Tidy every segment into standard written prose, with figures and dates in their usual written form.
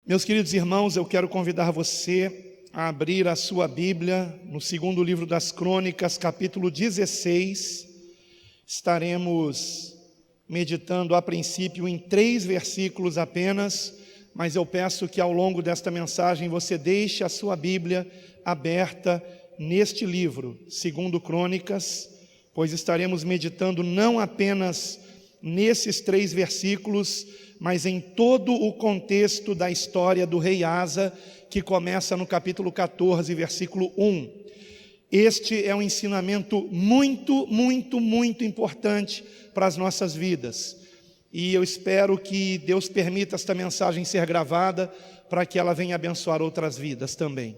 Meus queridos irmãos, eu quero convidar você a abrir a sua Bíblia no segundo livro das Crônicas, capítulo 16. Estaremos meditando a princípio em 3 versículos apenas, mas eu peço que ao longo desta mensagem você deixe a sua Bíblia aberta neste livro, segundo Crônicas, pois estaremos meditando não apenas nesses 3 versículos, mas em todo o contexto da história do rei Asa, que começa no capítulo 14, versículo 1. Este é um ensinamento muito importante para as nossas vidas. E eu espero que Deus permita esta mensagem ser gravada, para que ela venha abençoar outras vidas também.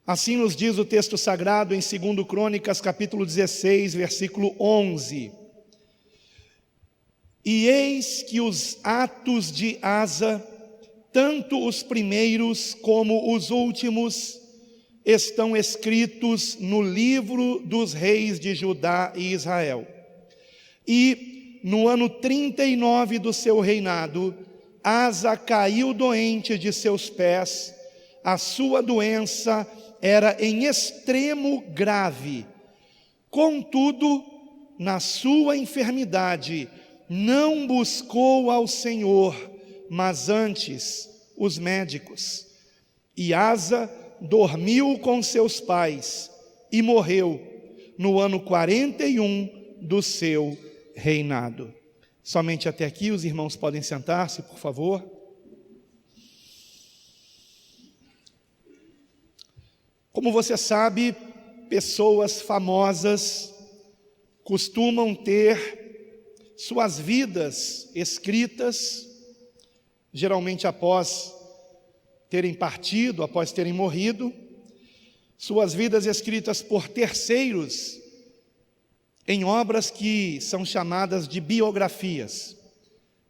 Assim nos diz o texto sagrado em 2 Crônicas, capítulo 16, versículo 11. E eis que os atos de Asa, tanto os primeiros como os últimos, estão escritos no livro dos reis de Judá e Israel. E no ano 39 do seu reinado, Asa caiu doente de seus pés. A sua doença era em extremo grave. Contudo, na sua enfermidade, não buscou ao Senhor, mas antes os médicos. E Asa dormiu com seus pais e morreu no ano 41 do seu reinado. Somente até aqui, os irmãos podem sentar-se, por favor. Como você sabe, pessoas famosas costumam ter suas vidas escritas, geralmente após terem partido, após terem morrido, suas vidas escritas por terceiros, em obras que são chamadas de biografias.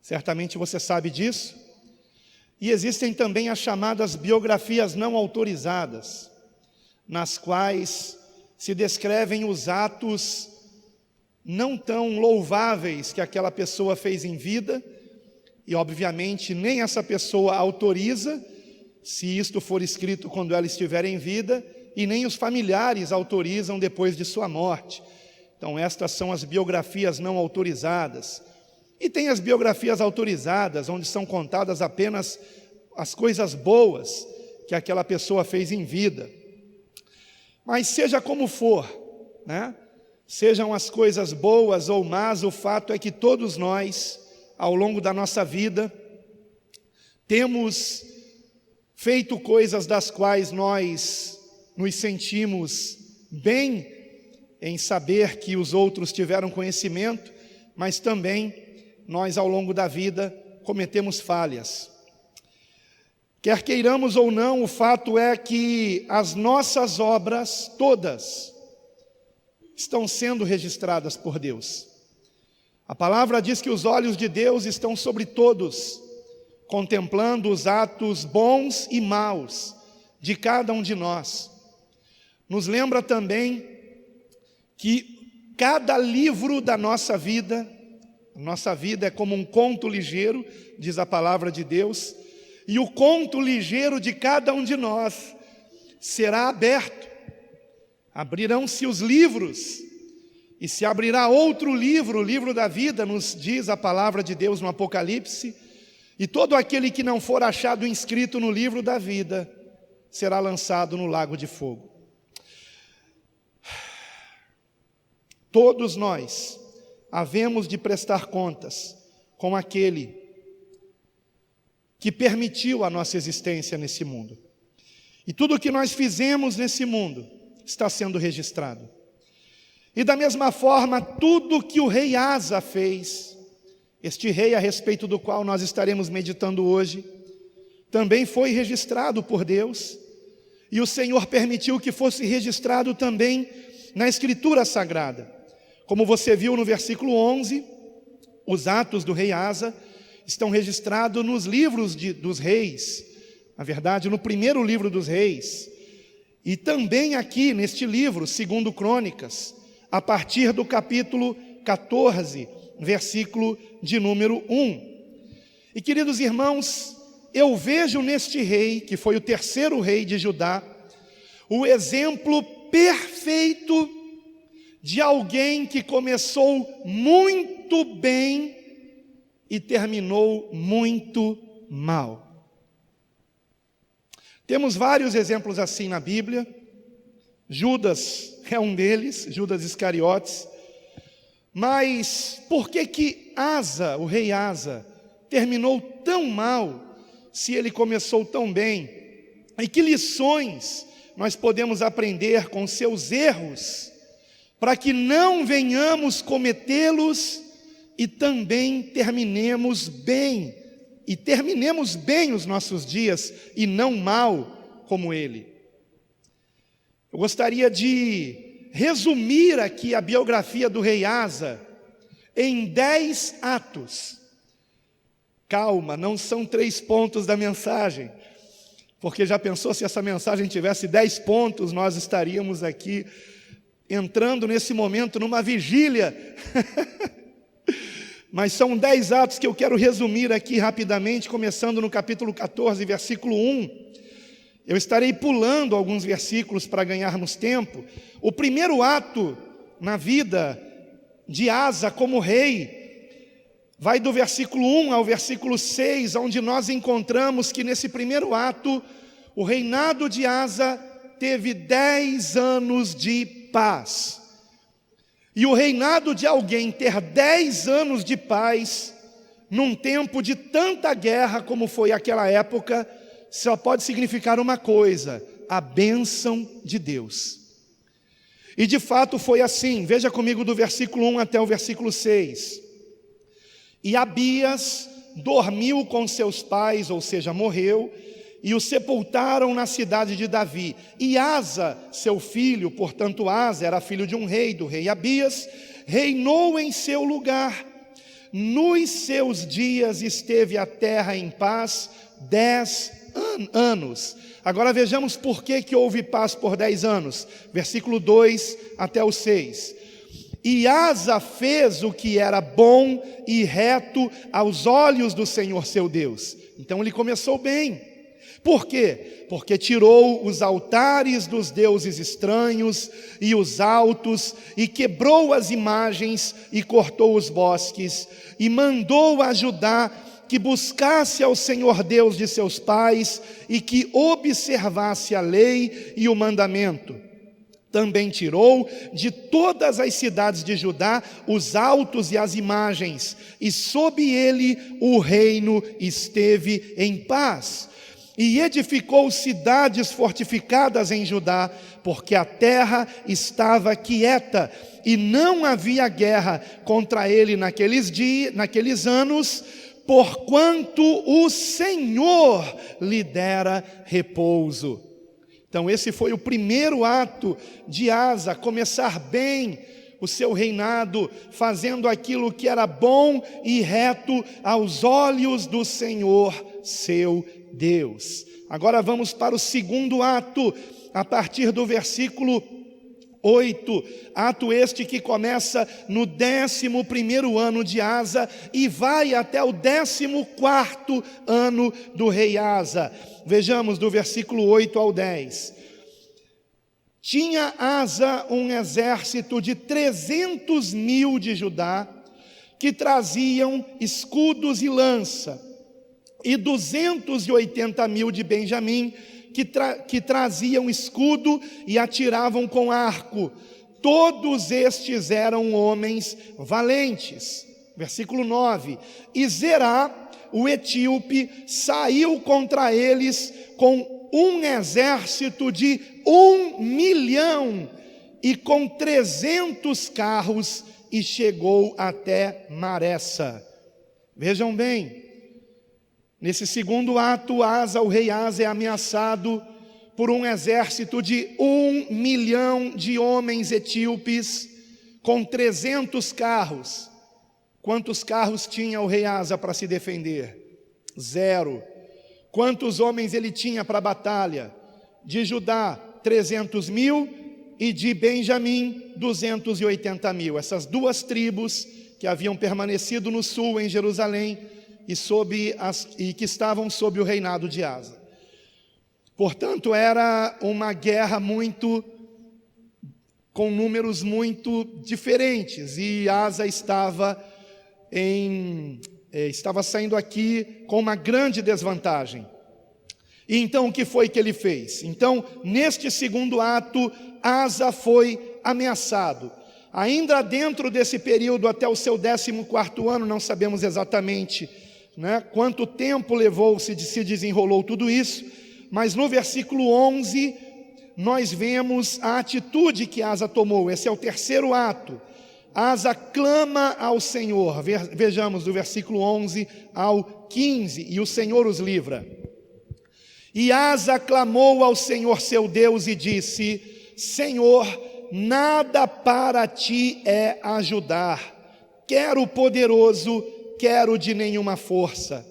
Certamente você sabe disso. E existem também as chamadas biografias não autorizadas, nas quais se descrevem os atos não tão louváveis que aquela pessoa fez em vida, e obviamente nem essa pessoa autoriza, se isto for escrito quando ela estiver em vida, e nem os familiares autorizam depois de sua morte. Então estas são as biografias não autorizadas. E tem as biografias autorizadas, onde são contadas apenas as coisas boas que aquela pessoa fez em vida. Mas seja como for, né? Sejam as coisas boas ou más, o fato é que todos nós, ao longo da nossa vida, temos feito coisas das quais nós nos sentimos bem em saber que os outros tiveram conhecimento, mas também nós, ao longo da vida, cometemos falhas. Quer queiramos ou não, o fato é que as nossas obras, todas, estão sendo registradas por Deus. A palavra diz que os olhos de Deus estão sobre todos, contemplando os atos bons e maus de cada um de nós. Nos lembra também que cada livro da nossa vida é como um conto ligeiro, diz a palavra de Deus, e o conto ligeiro de cada um de nós será aberto. Abrirão-se os livros, e se abrirá outro livro, o livro da vida, nos diz a palavra de Deus no Apocalipse, e todo aquele que não for achado inscrito no livro da vida, será lançado no lago de fogo. Todos nós havemos de prestar contas com aquele que permitiu a nossa existência nesse mundo. E tudo o que nós fizemos nesse mundo está sendo registrado. E da mesma forma, tudo que o rei Asa fez, este rei a respeito do qual nós estaremos meditando hoje, também foi registrado por Deus, e o Senhor permitiu que fosse registrado também na Escritura Sagrada. Como você viu no versículo 11, os atos do rei Asa estão registrados nos livros dos reis, na verdade, no primeiro livro dos reis, e também aqui neste livro, 2 Crônicas, a partir do capítulo 14, versículo de número 1. E queridos irmãos, eu vejo neste rei, que foi o terceiro rei de Judá, o exemplo perfeito de alguém que começou muito bem e terminou muito mal. Temos vários exemplos assim na Bíblia. Judas é um deles, Judas Iscariotes. Mas por que Asa, o rei Asa, terminou tão mal, se ele começou tão bem? E que lições nós podemos aprender com seus erros, para que não venhamos cometê-los e também terminemos bem os nossos dias, e não mal como ele. Eu gostaria de resumir aqui a biografia do rei Asa em 10 atos. Calma, não são 3 pontos da mensagem, porque já pensou se essa mensagem tivesse 10 pontos, nós estaríamos aqui entrando nesse momento numa vigília. Mas são 10 atos que eu quero resumir aqui rapidamente, começando no capítulo 14, versículo 1. Eu estarei pulando alguns versículos para ganharmos tempo. O primeiro ato na vida de Asa como rei vai do versículo 1 ao versículo 6, onde nós encontramos que nesse primeiro ato, o reinado de Asa teve 10 anos de paz. E o reinado de alguém ter 10 anos de paz, num tempo de tanta guerra como foi aquela época, só pode significar uma coisa: a bênção de Deus. E de fato foi assim. Veja comigo do versículo 1 até o versículo 6. E Abias dormiu com seus pais, ou seja, morreu, e o sepultaram na cidade de Davi. E Asa, seu filho, portanto Asa era filho de um rei, do rei Abias, reinou em seu lugar. Nos seus dias esteve a terra em paz 10 anos. Agora vejamos por que houve paz por 10 anos. Versículo 2 até o 6. E Asa fez o que era bom e reto aos olhos do Senhor seu Deus. Então ele começou bem. Por quê? Porque tirou os altares dos deuses estranhos e os altos, e quebrou as imagens e cortou os bosques, e mandou a Judá que buscasse ao Senhor Deus de seus pais e que observasse a lei e o mandamento. Também tirou de todas as cidades de Judá os altos e as imagens, e sob ele o reino esteve em paz. E edificou cidades fortificadas em Judá, porque a terra estava quieta, e não havia guerra contra ele naqueles anos, porquanto o Senhor lhe dera repouso. Então esse foi o primeiro ato de Asa, começar bem o seu reinado, fazendo aquilo que era bom e reto aos olhos do Senhor, seu Deus. Agora vamos para o segundo ato, a partir do versículo 8, ato este que começa no 11º ano de Asa e vai até o 14º ano do rei Asa. Vejamos do versículo 8 ao 10. Tinha Asa um exército de 300.000 de Judá, que traziam escudos e lança, e 280.000 de Benjamim, que traziam escudo e atiravam com arco. Todos estes eram homens valentes. Versículo 9. E Zerá, o etíope, saiu contra eles com um exército de 1 milhão e com 300 carros, e chegou até Maressa. Vejam bem, nesse segundo ato, Asa, o rei Asa, é ameaçado por um exército de 1 milhão de homens etíopes com 300 carros. Quantos carros tinha o rei Asa para se defender? 0. Quantos homens ele tinha para a batalha? De Judá, 300.000, e de Benjamim, 280.000. Essas duas tribos que haviam permanecido no sul, em Jerusalém, e que estavam sob o reinado de Asa. Portanto, era uma guerra com números muito diferentes, e Asa estava saindo aqui com uma grande desvantagem. E então o que foi que ele fez? Então, neste segundo ato, Asa foi ameaçado. Ainda dentro desse período, até o seu 14º ano, não sabemos exatamente, quanto tempo levou, se desenrolou tudo isso, mas no versículo 11, nós vemos a atitude que Asa tomou. Esse é o terceiro ato. Asa clama ao Senhor. Vejamos do versículo 11 ao 15, e o Senhor os livra. E Asa clamou ao Senhor seu Deus e disse: Senhor, nada para ti é ajudar, quer o poderoso, quer o de nenhuma força.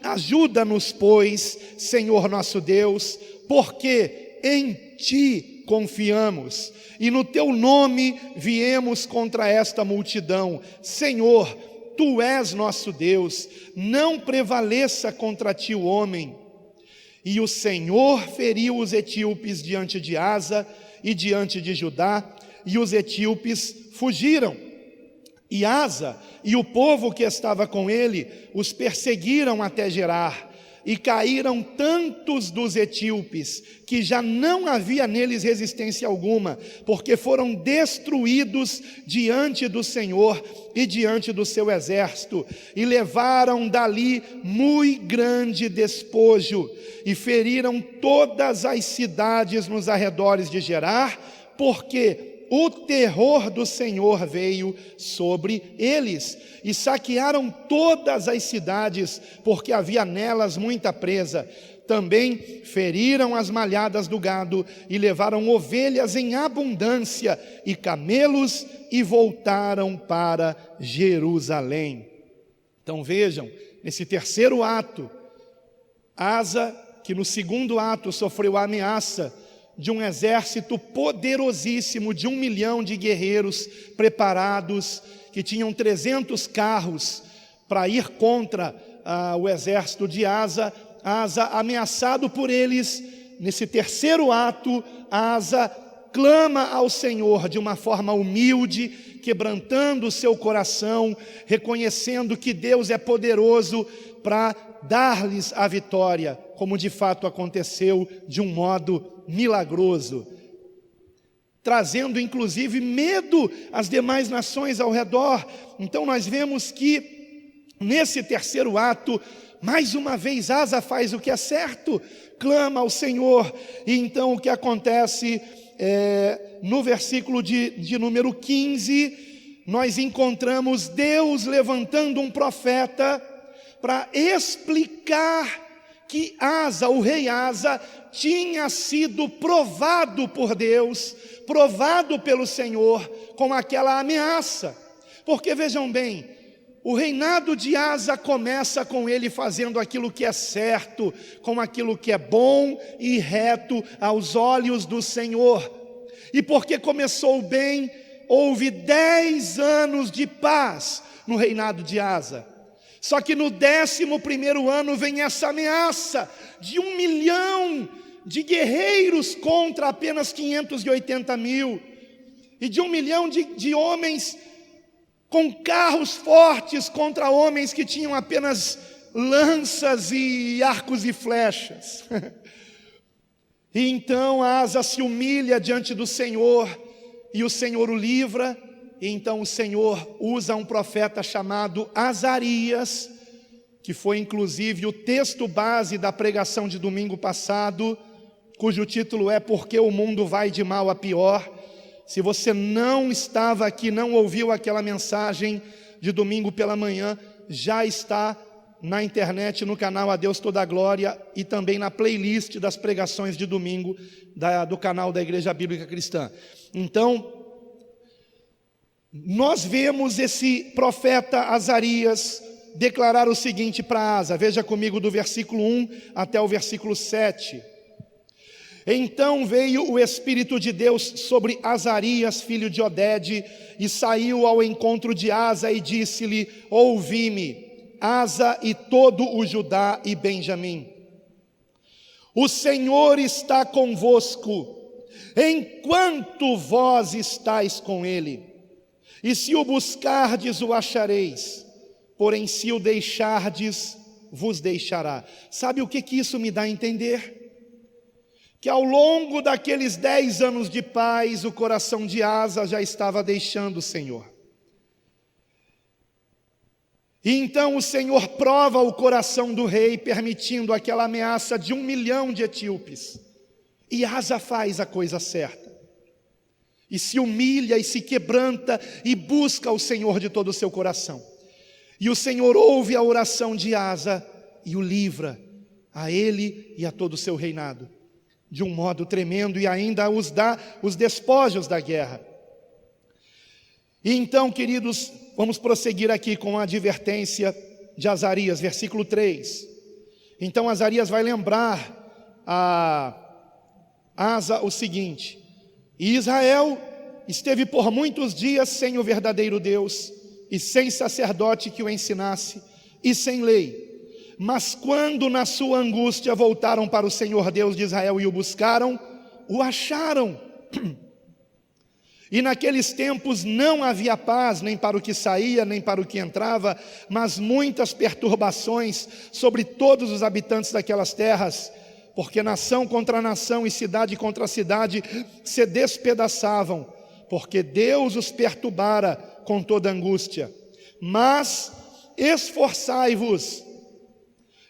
Ajuda-nos, pois, Senhor nosso Deus, porque em ti confiamos, e no teu nome viemos contra esta multidão. Senhor, tu és nosso Deus, não prevaleça contra ti o homem. E o Senhor feriu os etíopes diante de Asa e diante de Judá, e os etíopes fugiram. E Asa e o povo que estava com ele os perseguiram até Gerar, e caíram tantos dos etíopes, que já não havia neles resistência alguma, porque foram destruídos diante do Senhor e diante do seu exército, e levaram dali muito grande despojo, e feriram todas as cidades nos arredores de Gerar, porque o terror do Senhor veio sobre eles, e saquearam todas as cidades, porque havia nelas muita presa. Também feriram as malhadas do gado, e levaram ovelhas em abundância, e camelos, e voltaram para Jerusalém. Então vejam, nesse terceiro ato, Asa, que no segundo ato sofreu a ameaça de um exército poderosíssimo, de 1 milhão de guerreiros preparados, que tinham 300 carros para ir contra o exército de Asa. Asa, ameaçado por eles, nesse terceiro ato, Asa clama ao Senhor de uma forma humilde, quebrantando o seu coração, reconhecendo que Deus é poderoso para dar-lhes a vitória, como de fato aconteceu de um modo milagroso, trazendo inclusive medo às demais nações ao redor. Então nós vemos que nesse terceiro ato, mais uma vez Asa faz o que é certo, clama ao Senhor. E então o que acontece no versículo de número 15, nós encontramos Deus levantando um profeta para explicar que Asa, o rei Asa, tinha sido provado por Deus, provado pelo Senhor com aquela ameaça. Porque vejam bem, o reinado de Asa começa com ele fazendo aquilo que é certo, com aquilo que é bom e reto aos olhos do Senhor. E porque começou bem, houve 10 anos de paz no reinado de Asa. Só que no 11º ano vem essa ameaça de 1 milhão de guerreiros contra apenas 580 mil, e de 1 milhão de homens com carros fortes contra homens que tinham apenas lanças e arcos e flechas. E então Asa se humilha diante do Senhor, e o Senhor o livra. E então o Senhor usa um profeta chamado Azarias, que foi inclusive o texto base da pregação de domingo passado, cujo título é Porque o Mundo Vai de Mal a Pior. Se você não estava aqui, não ouviu aquela mensagem de domingo pela manhã, já está na internet, no canal A Deus Toda a Glória, e também na playlist das pregações de domingo do canal da Igreja Bíblica Cristã. Então, nós vemos esse profeta Azarias declarar o seguinte para Asa. Veja comigo do versículo 1 até o versículo 7. Então veio o Espírito de Deus sobre Azarias, filho de Odede, e saiu ao encontro de Asa e disse-lhe: ouvi-me. Asa e todo o Judá e Benjamim. O Senhor está convosco, enquanto vós estáis com ele. E se o buscardes, o achareis, porém se o deixardes, vos deixará. Sabe o que isso me dá a entender? Que ao longo daqueles 10 anos de paz, o coração de Asa já estava deixando o Senhor. E então o Senhor prova o coração do rei, permitindo aquela ameaça de 1 milhão de etíopes. E Asa faz a coisa certa. E se humilha e se quebranta e busca o Senhor de todo o seu coração. E o Senhor ouve a oração de Asa e o livra a ele e a todo o seu reinado, de um modo tremendo, e ainda os dá os despojos da guerra. E então, queridos, vamos prosseguir aqui com a advertência de Azarias, versículo 3. Então Azarias vai lembrar a Asa o seguinte: e Israel esteve por muitos dias sem o verdadeiro Deus, e sem sacerdote que o ensinasse, e sem lei. Mas quando na sua angústia voltaram para o Senhor Deus de Israel e o buscaram, o acharam. E naqueles tempos não havia paz, nem para o que saía, nem para o que entrava, mas muitas perturbações sobre todos os habitantes daquelas terras, porque nação contra nação e cidade contra cidade se despedaçavam, porque Deus os perturbara com toda angústia. Mas esforçai-vos,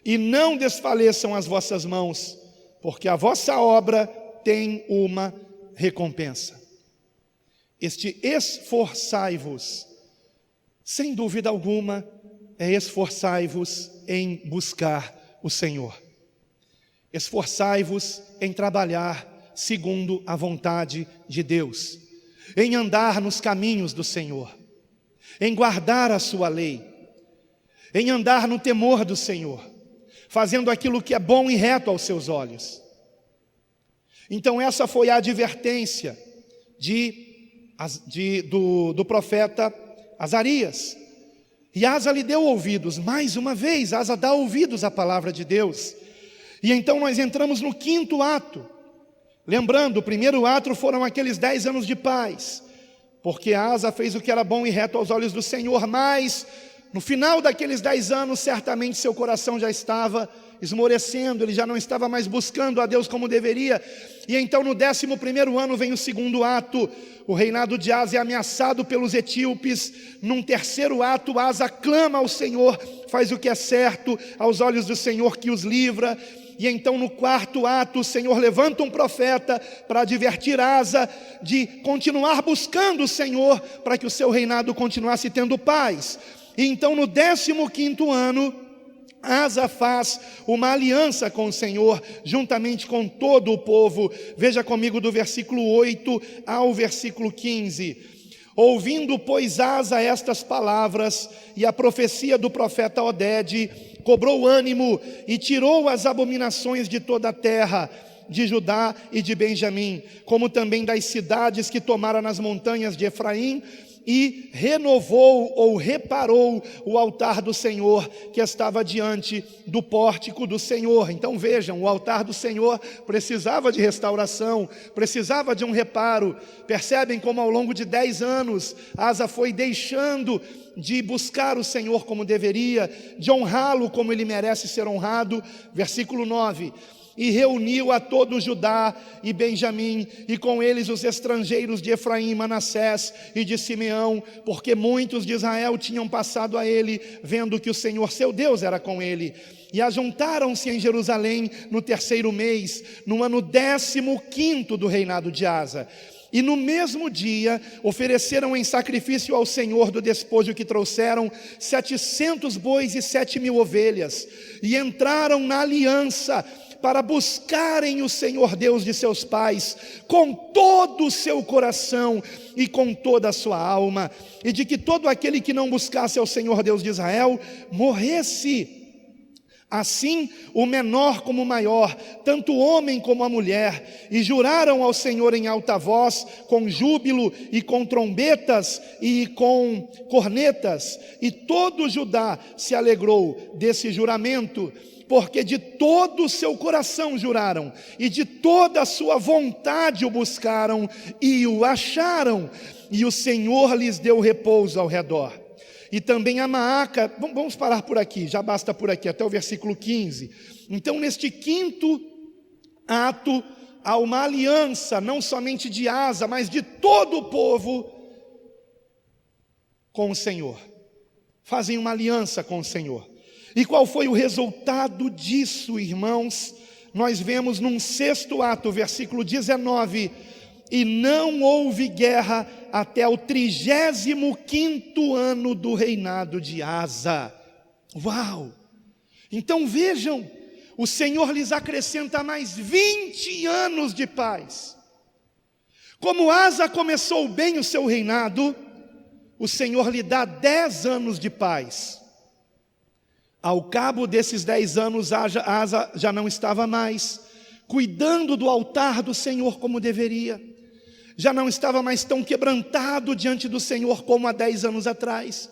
e não desfaleçam as vossas mãos, porque a vossa obra tem uma recompensa. Este esforçai-vos, sem dúvida alguma, é esforçai-vos em buscar o Senhor. Esforçai-vos em trabalhar segundo a vontade de Deus, em andar nos caminhos do Senhor, em guardar a sua lei, em andar no temor do Senhor, fazendo aquilo que é bom e reto aos seus olhos. Então essa foi a advertência do profeta Azarias. E Asa lhe deu ouvidos. Mais uma vez, Asa dá ouvidos à palavra de Deus. E então nós entramos no 5º ato. Lembrando, o primeiro ato foram aqueles 10 anos de paz, porque Asa fez o que era bom e reto aos olhos do Senhor. Mas no final daqueles 10 anos, certamente seu coração já estava esmorecendo, ele já não estava mais buscando a Deus como deveria. E então no 11º ano vem o 2º ato. O reinado de Asa é ameaçado pelos etíopes. Num 3º ato, Asa clama ao Senhor, faz o que é certo aos olhos do Senhor, que os livra. E então no 4º ato, o Senhor levanta um profeta para advertir Asa de continuar buscando o Senhor, para que o seu reinado continuasse tendo paz. E então no 15º ano, Asa faz uma aliança com o Senhor, juntamente com todo o povo. Veja comigo do versículo 8 ao versículo 15. Ouvindo, pois, Asa estas palavras e a profecia do profeta Oded, cobrou ânimo e tirou as abominações de toda a terra, de Judá e de Benjamim, como também das cidades que tomara nas montanhas de Efraim, e renovou ou reparou o altar do Senhor que estava diante do pórtico do Senhor. Então vejam, o altar do Senhor precisava de restauração, precisava de um reparo. Percebem como ao longo de 10 anos Asa foi deixando de buscar o Senhor como deveria, de honrá-lo como ele merece ser honrado. Versículo 9. E reuniu a todo Judá e Benjamim, e com eles os estrangeiros de Efraim, Manassés e de Simeão, porque muitos de Israel tinham passado a ele, vendo que o Senhor seu Deus era com ele. E ajuntaram-se em Jerusalém no 3º mês, no ano 15º do reinado de Asa. E no mesmo dia ofereceram em sacrifício ao Senhor do despojo que trouxeram 700 bois e 7.000 ovelhas, e entraram na aliança para buscarem o Senhor Deus de seus pais com todo o seu coração e com toda a sua alma, e de que todo aquele que não buscasse ao Senhor Deus de Israel morresse. Assim, o menor como o maior, tanto o homem como a mulher, e juraram ao Senhor em alta voz, com júbilo e com trombetas e com cornetas. E todo Judá se alegrou desse juramento, porque de todo o seu coração juraram, e de toda a sua vontade o buscaram, e o acharam, e o Senhor lhes deu repouso ao redor. E também a Maaca, vamos parar por aqui, já basta por aqui, até o versículo 15. Então, neste quinto ato, há uma aliança, não somente de Asa, mas de todo o povo com o Senhor. Fazem uma aliança com o Senhor. E qual foi o resultado disso, irmãos? Nós vemos num sexto ato, versículo 19: e não houve guerra até o 35º ano do reinado de Asa. Uau! Então vejam, o Senhor lhes acrescenta mais 20 anos de paz. Como Asa começou bem o seu reinado, o Senhor lhe dá 10 anos de paz. Ao cabo desses 10 anos, Asa já não estava mais cuidando do altar do Senhor como deveria. Já não estava mais tão quebrantado diante do Senhor como há 10 anos atrás.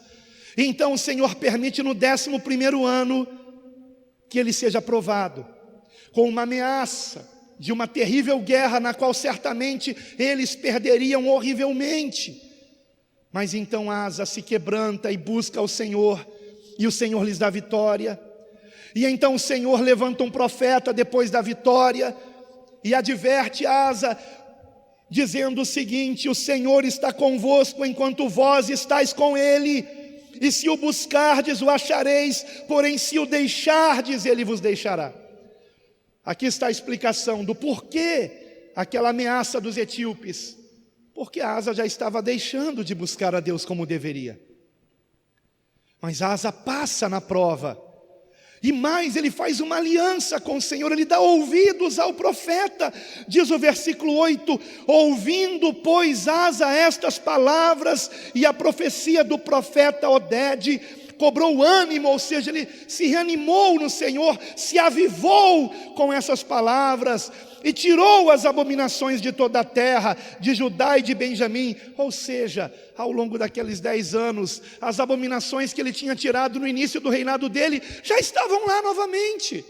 Então o Senhor permite no 11º ano que ele seja provado, com uma ameaça de uma terrível guerra, na qual certamente eles perderiam horrivelmente. Mas então Asa se quebranta e busca o Senhor, e o Senhor lhes dá vitória. E então o Senhor levanta um profeta depois da vitória, e adverte Asa, dizendo o seguinte: o Senhor está convosco enquanto vós estáis com ele, e se o buscardes o achareis, porém se o deixardes ele vos deixará. Aqui está a explicação do porquê aquela ameaça dos etíopes. Porque Asa já estava deixando de buscar a Deus como deveria. Mas Asa passa na prova. E mais, ele faz uma aliança com o Senhor, ele dá ouvidos ao profeta. Diz o versículo 8: ouvindo, pois, Asa estas palavras e a profecia do profeta Oded, cobrou ânimo, ou seja, ele se reanimou no Senhor, se avivou com essas palavras, e tirou as abominações de toda a terra, de Judá e de Benjamim. Ou seja, ao longo daqueles 10 anos, as abominações que ele tinha tirado no início do reinado dele, já estavam lá novamente.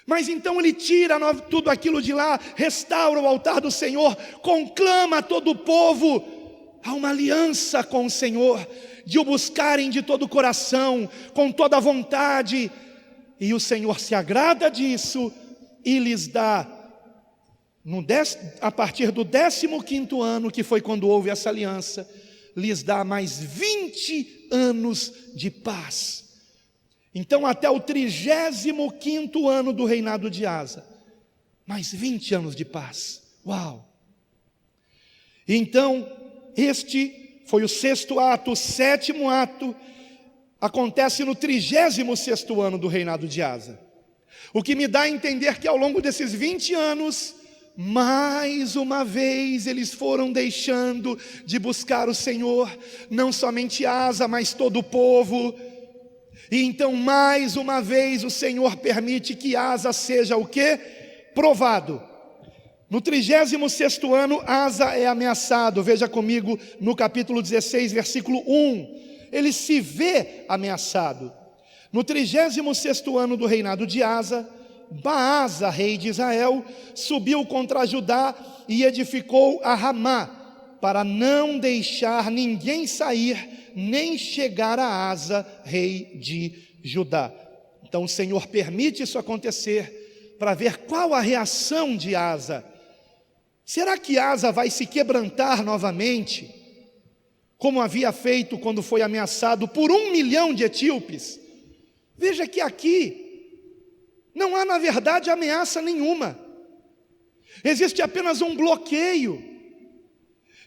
Mas então ele tira tudo aquilo de lá, restaura o altar do Senhor, conclama a todo o povo a uma aliança com o Senhor, de o buscarem de todo o coração, com toda a vontade. E o Senhor se agrada disso, e lhes dá, a partir do 15º ano, que foi quando houve essa aliança, lhes dá mais 20 anos de paz. Então até o 35º ano do reinado de Asa, mais 20 anos de paz. Uau! Então este foi o sexto ato. O sétimo ato acontece no 36º ano do reinado de Asa. O que me dá a entender que ao longo desses 20 anos, mais uma vez eles foram deixando de buscar o Senhor, não somente Asa, mas todo o povo. E então mais uma vez o Senhor permite que Asa seja o quê? Provado. No 36º ano, Asa é ameaçado. Veja comigo no capítulo 16, versículo 1. Ele se vê ameaçado. No 36º ano do reinado de Asa, Baasa, rei de Israel, subiu contra Judá e edificou a Ramá, para não deixar ninguém sair, nem chegar a Asa, rei de Judá. Então o Senhor permite isso acontecer, para ver qual a reação de Asa. Será que Asa vai se quebrantar novamente, como havia feito quando foi ameaçado por 1 milhão de etíopes? Veja que aqui não há, na verdade, ameaça nenhuma. Existe apenas um bloqueio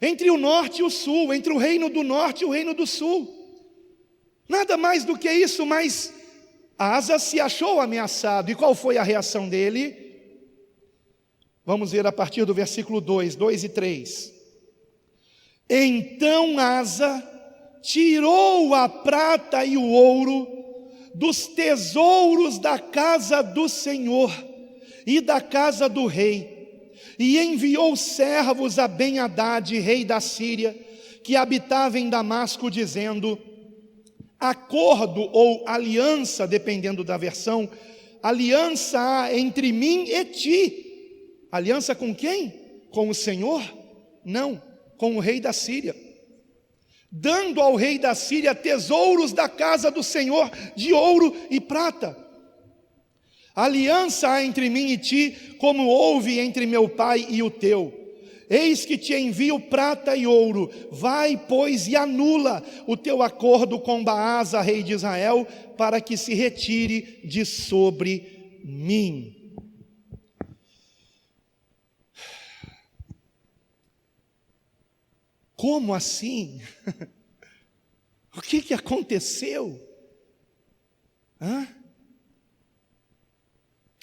entre o norte e o sul, entre o reino do norte e o reino do sul. Nada mais do que isso, mas Asa se achou ameaçado. E qual foi a reação dele? Vamos ver a partir do versículo 2 e 3. Então Asa tirou a prata e o ouro dos tesouros da casa do Senhor e da casa do rei, e enviou servos a Ben-Hadad, rei da Síria, que habitava em Damasco, dizendo: acordo ou aliança, dependendo da versão, aliança há entre mim e ti. Aliança com quem? Com o Senhor? Não, com o rei da Síria. Dando ao rei da Síria tesouros da casa do Senhor, de ouro e prata. Aliança há entre mim e ti, como houve entre meu pai e o teu. Eis que te envio prata e ouro. Vai, pois, e anula o teu acordo com Baasa, rei de Israel, para que se retire de sobre mim. Como assim? O que aconteceu?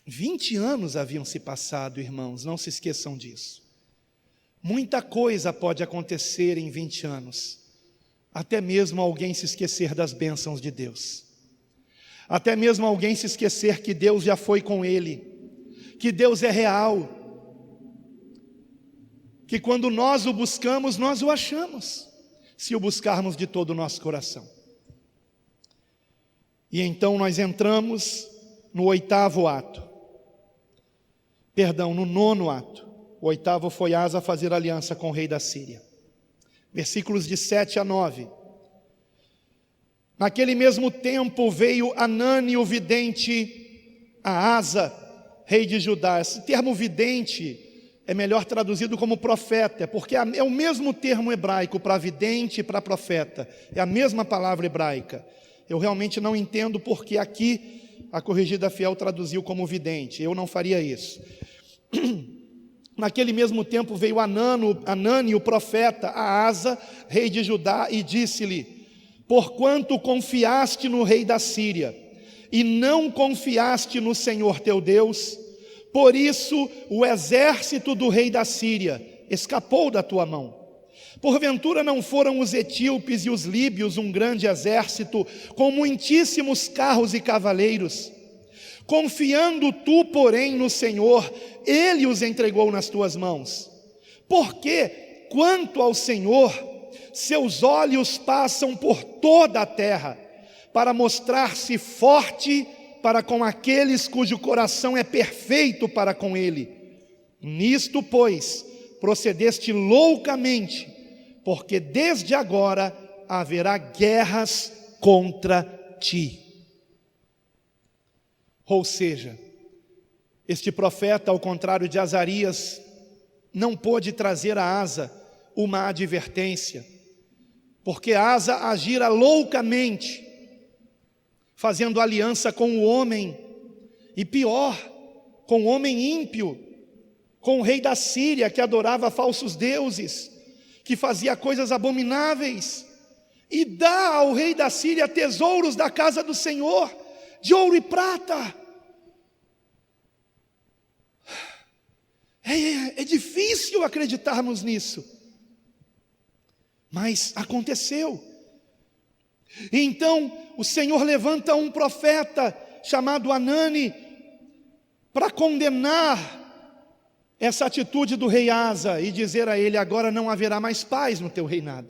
20 anos haviam se passado, irmãos, não se esqueçam disso. Muita coisa pode acontecer em 20 anos, até mesmo alguém se esquecer das bênçãos de Deus, até mesmo alguém se esquecer que Deus já foi com ele, que Deus é real, que quando nós o buscamos, nós o achamos, se o buscarmos de todo o nosso coração. E então nós entramos no no nono ato. O oitavo foi Asa fazer aliança com o rei da Síria. Versículos de 7 a 9. Naquele mesmo tempo veio Anani o vidente a Asa, rei de Judá. Esse termo vidente é melhor traduzido como profeta, porque é o mesmo termo hebraico para vidente e para profeta. É a mesma palavra hebraica. Eu realmente não entendo porque aqui a Corrigida Fiel traduziu como vidente. Eu não faria isso. Naquele mesmo tempo veio Anani, o profeta, a Asa, rei de Judá, e disse-lhe: porquanto confiaste no rei da Síria, e não confiaste no Senhor teu Deus, por isso o exército do rei da Síria escapou da tua mão. Porventura não foram os etíopes e os líbios um grande exército, com muitíssimos carros e cavaleiros? Confiando tu, porém, no Senhor, Ele os entregou nas tuas mãos. Porque, quanto ao Senhor, seus olhos passam por toda a terra, para mostrar-se forte para com aqueles cujo coração é perfeito para com Ele. Nisto, pois, procedeste loucamente, porque desde agora haverá guerras contra ti. Ou seja, este profeta, ao contrário de Azarias, não pôde trazer a Asa uma advertência, porque Asa agira loucamente, fazendo aliança com o homem, e pior, com o homem ímpio, com o rei da Síria, que adorava falsos deuses, que fazia coisas abomináveis, e dá ao rei da Síria tesouros da casa do Senhor, de ouro e prata. É difícil acreditarmos nisso, mas aconteceu. E então o Senhor levanta um profeta chamado Anani para condenar essa atitude do rei Asa e dizer a ele: agora não haverá mais paz no teu reinado.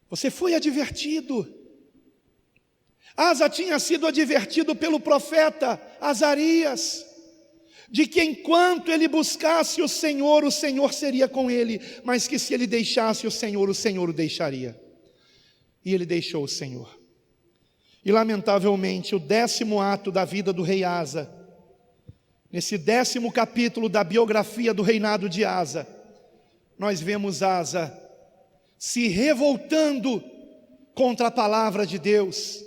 Você foi advertido. Asa tinha sido advertido pelo profeta Azarias, de que enquanto ele buscasse o Senhor seria com ele, mas que se ele deixasse o Senhor o deixaria. E ele deixou o Senhor. E lamentavelmente o 10º ato da vida do rei Asa, nesse 10º capítulo da biografia do reinado de Asa, nós vemos Asa se revoltando contra a palavra de Deus,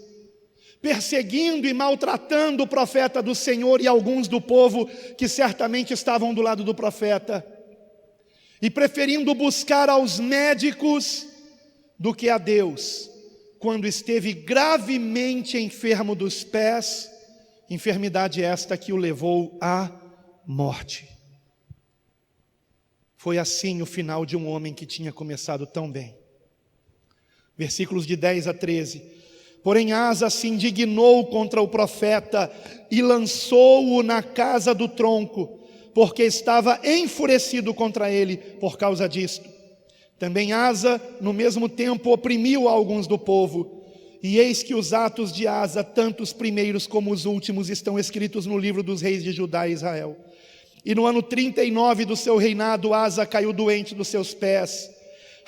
perseguindo e maltratando o profeta do Senhor e alguns do povo que certamente estavam do lado do profeta, e preferindo buscar aos médicos do que a Deus, quando esteve gravemente enfermo dos pés, enfermidade esta que o levou à morte. Foi assim o final de um homem que tinha começado tão bem. Versículos de 10 a 13. Porém Asa se indignou contra o profeta e lançou-o na casa do tronco, porque estava enfurecido contra ele por causa disto. Também Asa, no mesmo tempo, oprimiu alguns do povo. E eis que os atos de Asa, tanto os primeiros como os últimos, estão escritos no livro dos reis de Judá e Israel. E no ano 39 do seu reinado, Asa caiu doente dos seus pés.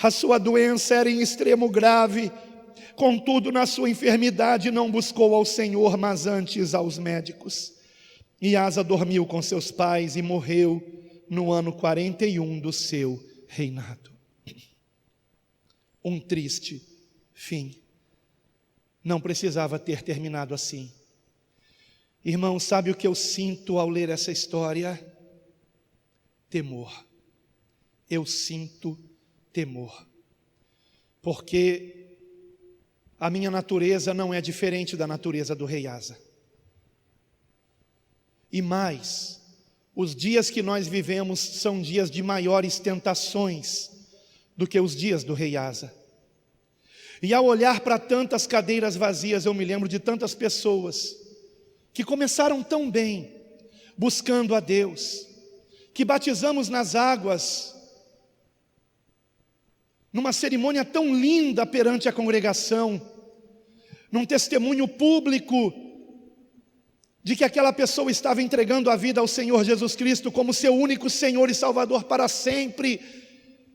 A sua doença era em extremo grave. Contudo, na sua enfermidade não buscou ao Senhor, mas antes aos médicos. E Asa dormiu com seus pais e morreu no ano 41 do seu reinado. Um triste fim. Não precisava ter terminado assim. Irmão, sabe o que eu sinto ao ler essa história? Temor. Eu sinto temor. Porque a minha natureza não é diferente da natureza do rei Asa. E mais, os dias que nós vivemos são dias de maiores tentações do que os dias do rei Asa. E ao olhar para tantas cadeiras vazias, eu me lembro de tantas pessoas que começaram tão bem, buscando a Deus, que batizamos nas águas, numa cerimônia tão linda perante a congregação, num testemunho público de que aquela pessoa estava entregando a vida ao Senhor Jesus Cristo como seu único Senhor e Salvador para sempre,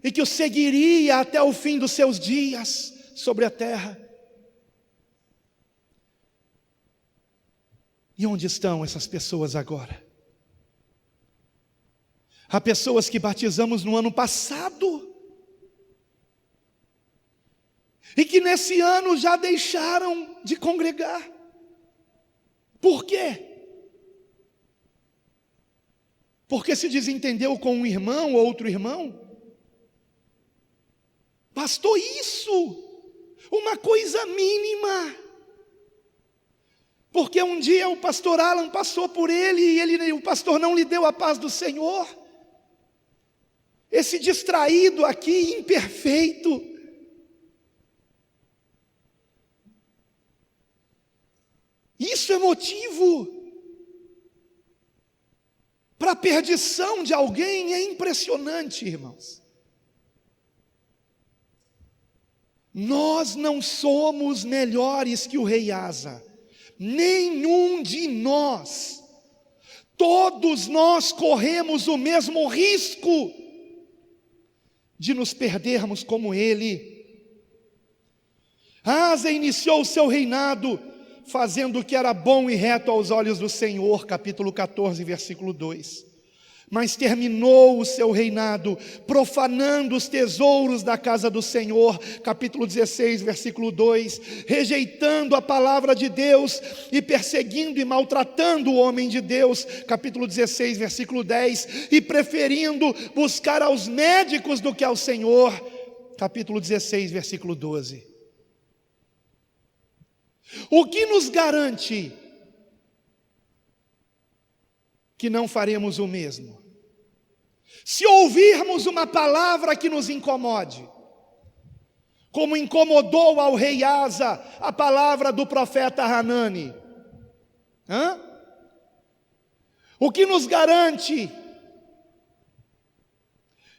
e que o seguiria até o fim dos seus dias sobre a terra. E onde estão essas pessoas agora? Há pessoas que batizamos no ano passado e que nesse ano já deixaram de congregar. Por quê? Porque se desentendeu com um irmão ou outro irmão? Bastou isso, uma coisa mínima. Porque um dia o pastor Alan passou por ele e o pastor não lhe deu a paz do Senhor. Esse distraído aqui, imperfeito. Isso é motivo para a perdição de alguém. É impressionante, irmãos. Nós não somos melhores que o rei Asa, nenhum de nós. Todos nós corremos o mesmo risco de nos perdermos como ele. Asa iniciou o seu reinado fazendo o que era bom e reto aos olhos do Senhor, capítulo 14, versículo 2. Mas terminou o seu reinado profanando os tesouros da casa do Senhor, capítulo 16, versículo 2, rejeitando a palavra de Deus e perseguindo e maltratando o homem de Deus, capítulo 16, versículo 10, e preferindo buscar aos médicos do que ao Senhor, capítulo 16, versículo 12. O que nos garante que não faremos o mesmo? Se ouvirmos uma palavra que nos incomode, como incomodou ao rei Asa a palavra do profeta Hanani, o que nos garante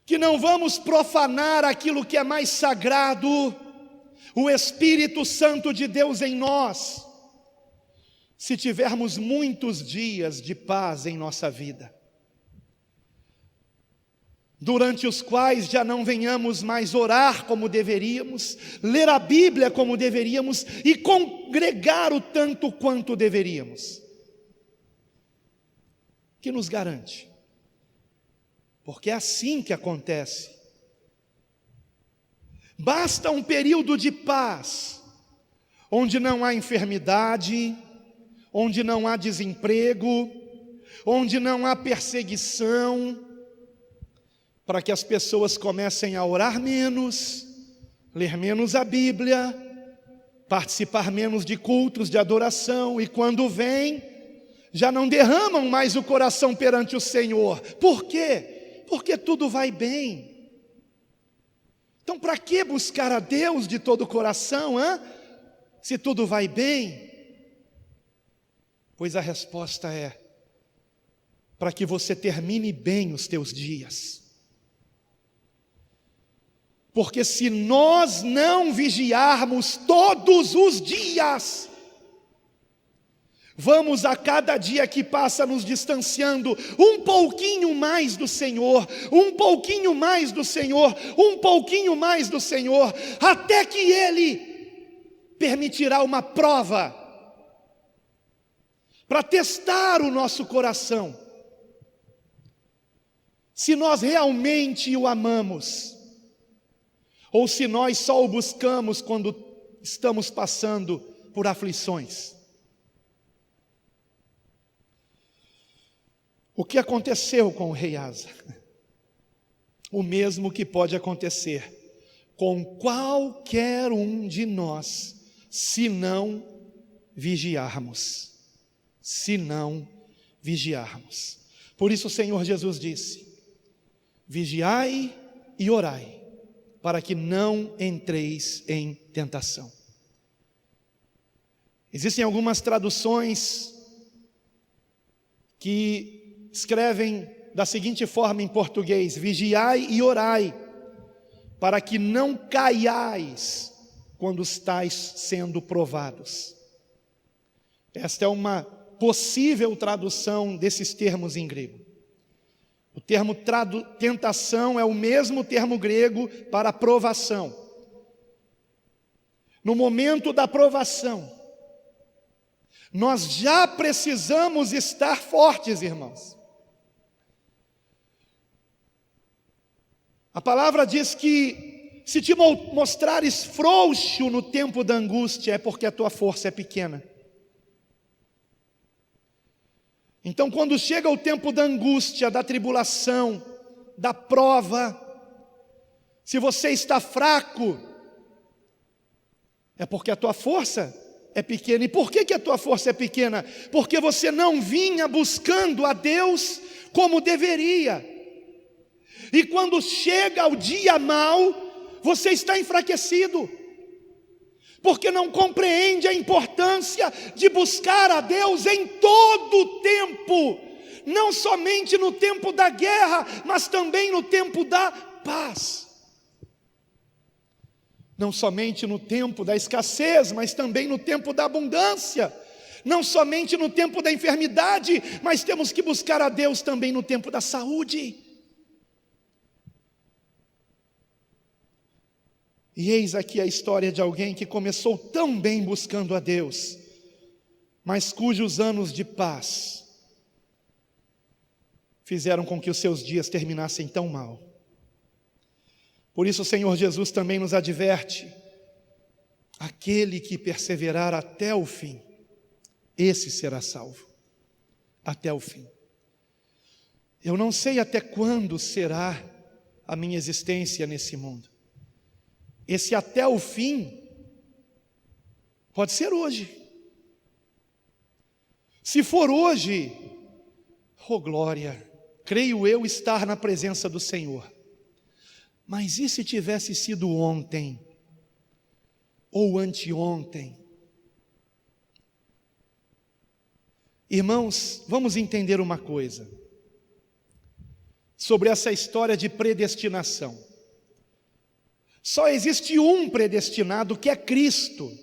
que não vamos profanar aquilo que é mais sagrado, o Espírito Santo de Deus em nós, se tivermos muitos dias de paz em nossa vida, durante os quais já não venhamos mais orar como deveríamos, ler a Bíblia como deveríamos e congregar o tanto quanto deveríamos? Que nos garante? Porque é assim que acontece. Basta um período de paz, onde não há enfermidade, onde não há desemprego, onde não há perseguição, para que as pessoas comecem a orar menos, ler menos a Bíblia, participar menos de cultos de adoração, e quando vêm, já não derramam mais o coração perante o Senhor. Por quê? Porque tudo vai bem. Então, para que buscar a Deus de todo o coração, se tudo vai bem? Pois a resposta é: para que você termine bem os teus dias. Porque se nós não vigiarmos todos os dias, vamos a cada dia que passa nos distanciando um pouquinho mais do Senhor, um pouquinho mais do Senhor, um pouquinho mais do Senhor, até que Ele permitirá uma prova para testar o nosso coração, se nós realmente o amamos, ou se nós só o buscamos quando estamos passando por aflições. O que aconteceu com o rei Asa? O mesmo que pode acontecer com qualquer um de nós, se não vigiarmos. Se não vigiarmos. Por isso o Senhor Jesus disse: vigiai e orai, para que não entreis em tentação. Existem algumas traduções que escrevem da seguinte forma em português: vigiai e orai, para que não caiais quando estáis sendo provados. Esta é uma possível tradução desses termos em grego. O termo tentação é o mesmo termo grego para provação. No momento da provação, nós já precisamos estar fortes, irmãos. A palavra diz que se te mostrares frouxo no tempo da angústia, é porque a tua força é pequena. Então, quando chega o tempo da angústia, da tribulação, da prova, se você está fraco, é porque a tua força é pequena. E por que a tua força é pequena? Porque você não vinha buscando a Deus como deveria. E quando chega o dia mau, você está enfraquecido, porque não compreende a importância de buscar a Deus em todo o tempo, não somente no tempo da guerra, mas também no tempo da paz. Não somente no tempo da escassez, mas também no tempo da abundância. Não somente no tempo da enfermidade, mas temos que buscar a Deus também no tempo da saúde. E eis aqui a história de alguém que começou tão bem buscando a Deus, mas cujos anos de paz fizeram com que os seus dias terminassem tão mal. Por isso o Senhor Jesus também nos adverte: aquele que perseverar até o fim, esse será salvo. Até o fim. Eu não sei até quando será a minha existência nesse mundo. Esse até o fim pode ser hoje. Se for hoje, oh glória, creio eu estar na presença do Senhor. Mas e se tivesse sido ontem, ou anteontem? Irmãos, vamos entender uma coisa sobre essa história de predestinação. Só existe um predestinado, que é Cristo.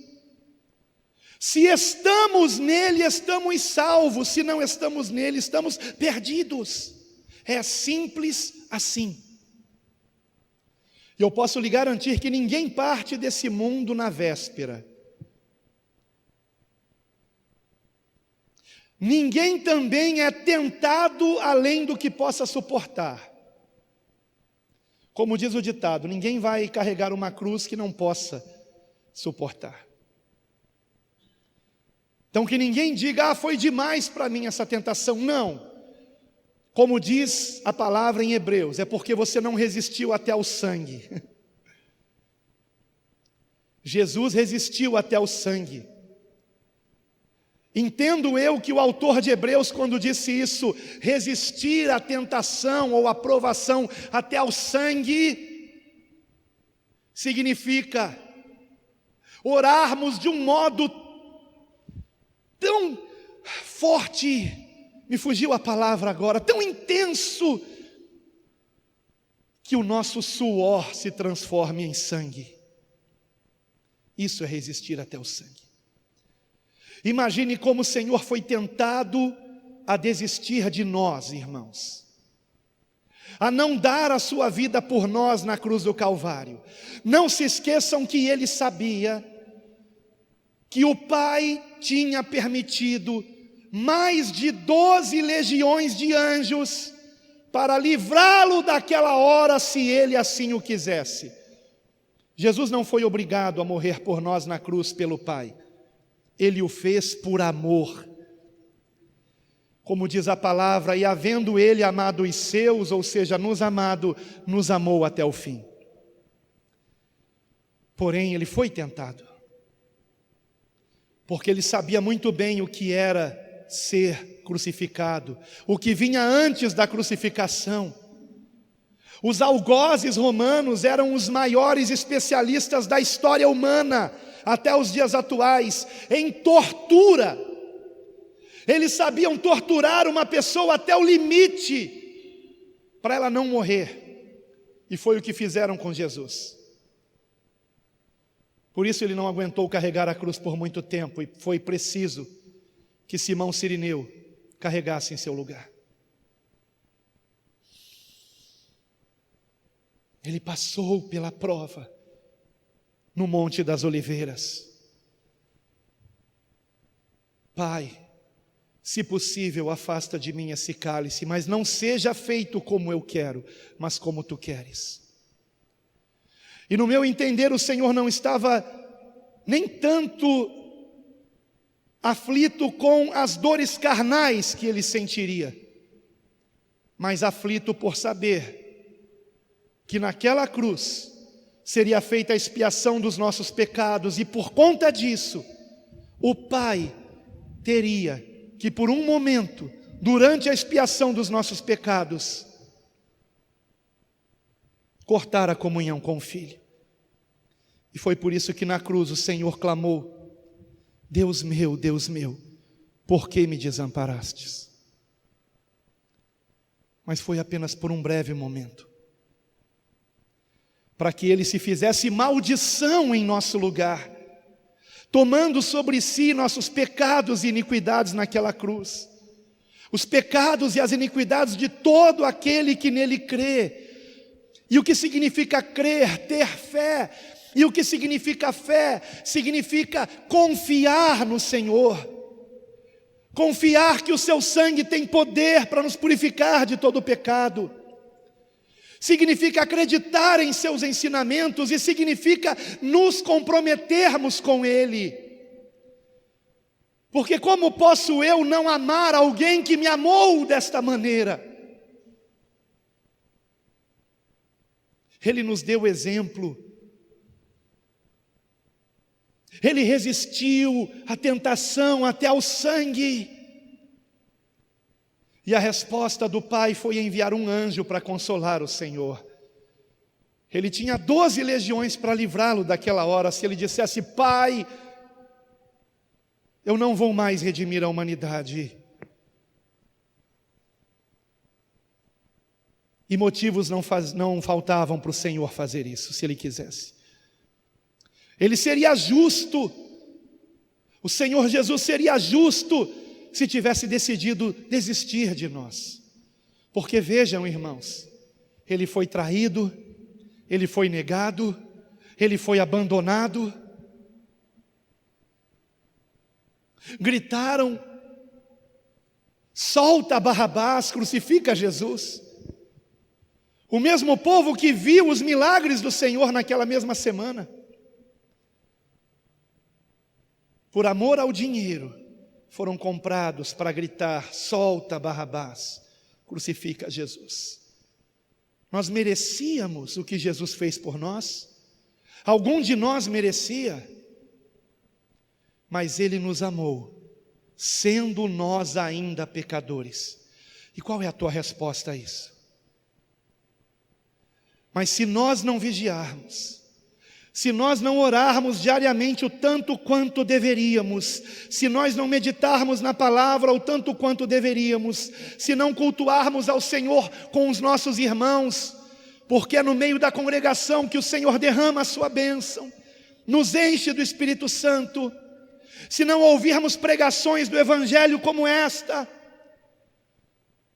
Se estamos nele, estamos salvos. Se não estamos nele, estamos perdidos. É simples assim. E eu posso lhe garantir que ninguém parte desse mundo na véspera. Ninguém também é tentado além do que possa suportar. Como diz o ditado, ninguém vai carregar uma cruz que não possa suportar. Então que ninguém diga: foi demais para mim essa tentação. Não. Como diz a palavra em Hebreus, é porque você não resistiu até ao sangue. Jesus resistiu até o sangue. Entendo eu que o autor de Hebreus, quando disse isso, resistir à tentação ou à provação até ao sangue, significa orarmos de um modo tão forte, me fugiu a palavra agora, tão intenso, que o nosso suor se transforme em sangue. Isso é resistir até o sangue. Imagine como o Senhor foi tentado a desistir de nós, irmãos, a não dar a sua vida por nós na cruz do Calvário. Não se esqueçam que ele sabia que o Pai tinha permitido mais de 12 legiões de anjos para livrá-lo daquela hora, se ele assim o quisesse. Jesus não foi obrigado a morrer por nós na cruz pelo Pai. Ele o fez por amor. Como diz a palavra, e havendo ele amado os seus, ou seja, nos amado, nos amou até o fim. Porém, ele foi tentado, porque ele sabia muito bem o que era ser crucificado, o que vinha antes da crucificação. Os algozes romanos eram os maiores especialistas da história humana, até os dias atuais, em tortura. Eles sabiam torturar uma pessoa até o limite, para ela não morrer. E foi o que fizeram com Jesus. Por isso ele não aguentou carregar a cruz por muito tempo, e foi preciso que Simão Cirineu carregasse em seu lugar. Ele passou pela prova no Monte das Oliveiras. Pai, se possível, afasta de mim esse cálice, mas não seja feito como eu quero, mas como tu queres. E no meu entender, o Senhor não estava nem tanto aflito com as dores carnais que ele sentiria, mas aflito por saber que naquela cruz seria feita a expiação dos nossos pecados, e por conta disso, o Pai teria que por um momento, durante a expiação dos nossos pecados, cortar a comunhão com o Filho. E foi por isso que na cruz o Senhor clamou: Deus meu, por que me desamparastes? Mas foi apenas por um breve momento, para que ele se fizesse maldição em nosso lugar, tomando sobre si nossos pecados e iniquidades naquela cruz, os pecados e as iniquidades de todo aquele que nele crê. E o que significa crer? Ter fé. E o que significa fé? Significa confiar no Senhor, confiar que o seu sangue tem poder para nos purificar de todo o pecado. Significa acreditar em seus ensinamentos, e significa nos comprometermos com Ele. Porque como posso eu não amar alguém que me amou desta maneira? Ele nos deu exemplo. Ele resistiu à tentação até ao sangue. E a resposta do Pai foi enviar um anjo para consolar o Senhor. Ele tinha 12 legiões para livrá-lo daquela hora. Se ele dissesse: Pai, eu não vou mais redimir a humanidade. E motivos não faltavam para o Senhor fazer isso, se Ele quisesse. Ele seria justo. O Senhor Jesus seria justo se tivesse decidido desistir de nós. Porque vejam, irmãos, Ele foi traído, Ele foi negado, Ele foi abandonado. Gritaram: solta Barrabás, crucifica Jesus. O mesmo povo que viu os milagres do Senhor naquela mesma semana, por amor ao dinheiro, foram comprados para gritar: solta Barrabás, crucifica Jesus. Nós merecíamos o que Jesus fez por nós? Algum de nós merecia? Mas Ele nos amou, sendo nós ainda pecadores. E qual é a tua resposta a isso? Mas se nós não vigiarmos, se nós não orarmos diariamente o tanto quanto deveríamos, se nós não meditarmos na palavra o tanto quanto deveríamos, se não cultuarmos ao Senhor com os nossos irmãos, porque é no meio da congregação que o Senhor derrama a sua bênção, nos enche do Espírito Santo, se não ouvirmos pregações do Evangelho como esta,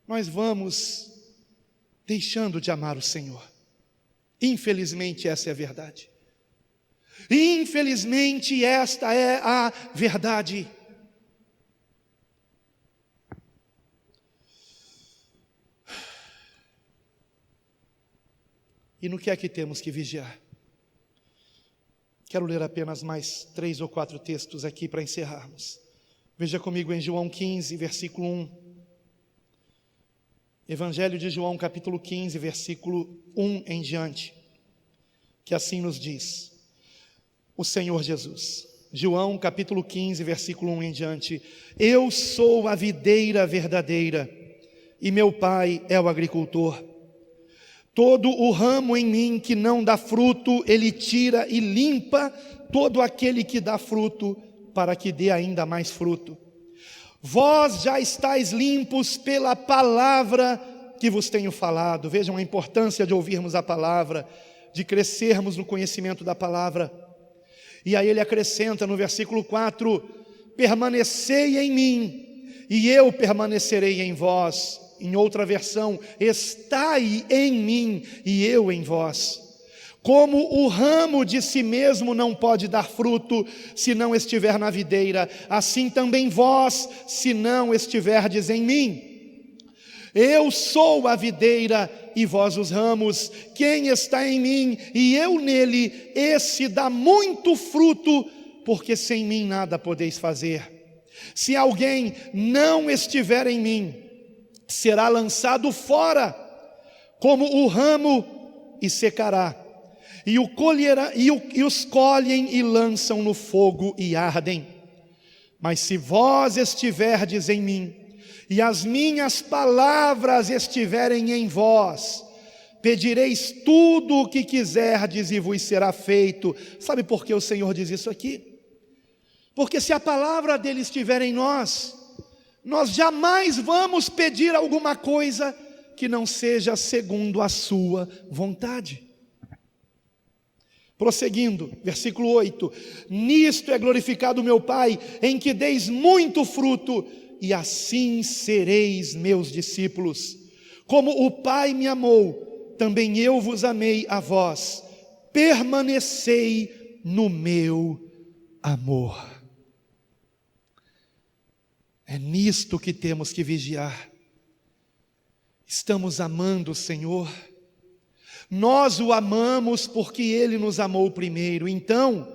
nós vamos deixando de amar o Senhor. Infelizmente essa é a verdade. Infelizmente esta é a verdade. E no que é que temos que vigiar? Quero ler apenas mais 3 ou 4 textos aqui para encerrarmos. Veja comigo em João 15, versículo 1. Evangelho de João, capítulo 15, versículo 1 em diante, que assim nos diz o Senhor Jesus. João, capítulo 15, versículo 1 em diante: eu sou a videira verdadeira, e meu Pai é o agricultor. Todo o ramo em mim que não dá fruto, Ele tira e limpa todo aquele que dá fruto, para que dê ainda mais fruto. Vós já estáis limpos pela palavra que vos tenho falado. Vejam a importância de ouvirmos a palavra, de crescermos no conhecimento da palavra. E aí ele acrescenta no versículo 4: permanecei em mim, e eu permanecerei em vós. Em outra versão: estai em mim, e eu em vós. Como o ramo de si mesmo não pode dar fruto, se não estiver na videira, assim também vós, se não estiverdes em mim. Eu sou a videira, e vós os ramos. Quem está em mim, e eu nele, esse dá muito fruto, porque sem mim nada podeis fazer. Se alguém não estiver em mim, será lançado fora, como o ramo, e secará. E os colhem e lançam no fogo e ardem. Mas se vós estiverdes em mim, e as minhas palavras estiverem em vós, pedireis tudo o que quiserdes e vos será feito. Sabe por que o Senhor diz isso aqui? Porque se a palavra dele estiver em nós, nós jamais vamos pedir alguma coisa que não seja segundo a sua vontade. Prosseguindo, versículo 8: nisto é glorificado meu Pai, em que deis muito fruto, e assim sereis meus discípulos. Como o Pai me amou, também eu vos amei a vós. Permanecei no meu amor. É nisto que temos que vigiar. Estamos amando o Senhor? Nós o amamos porque Ele nos amou primeiro. Então,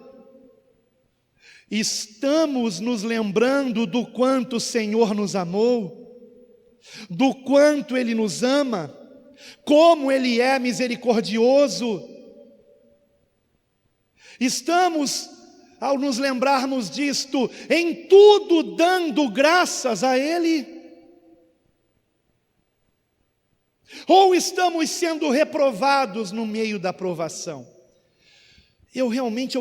estamos nos lembrando do quanto o Senhor nos amou, do quanto Ele nos ama, como Ele é misericordioso. Estamos, ao nos lembrarmos disto, em tudo dando graças a Ele? Ou estamos sendo reprovados no meio da provação? Eu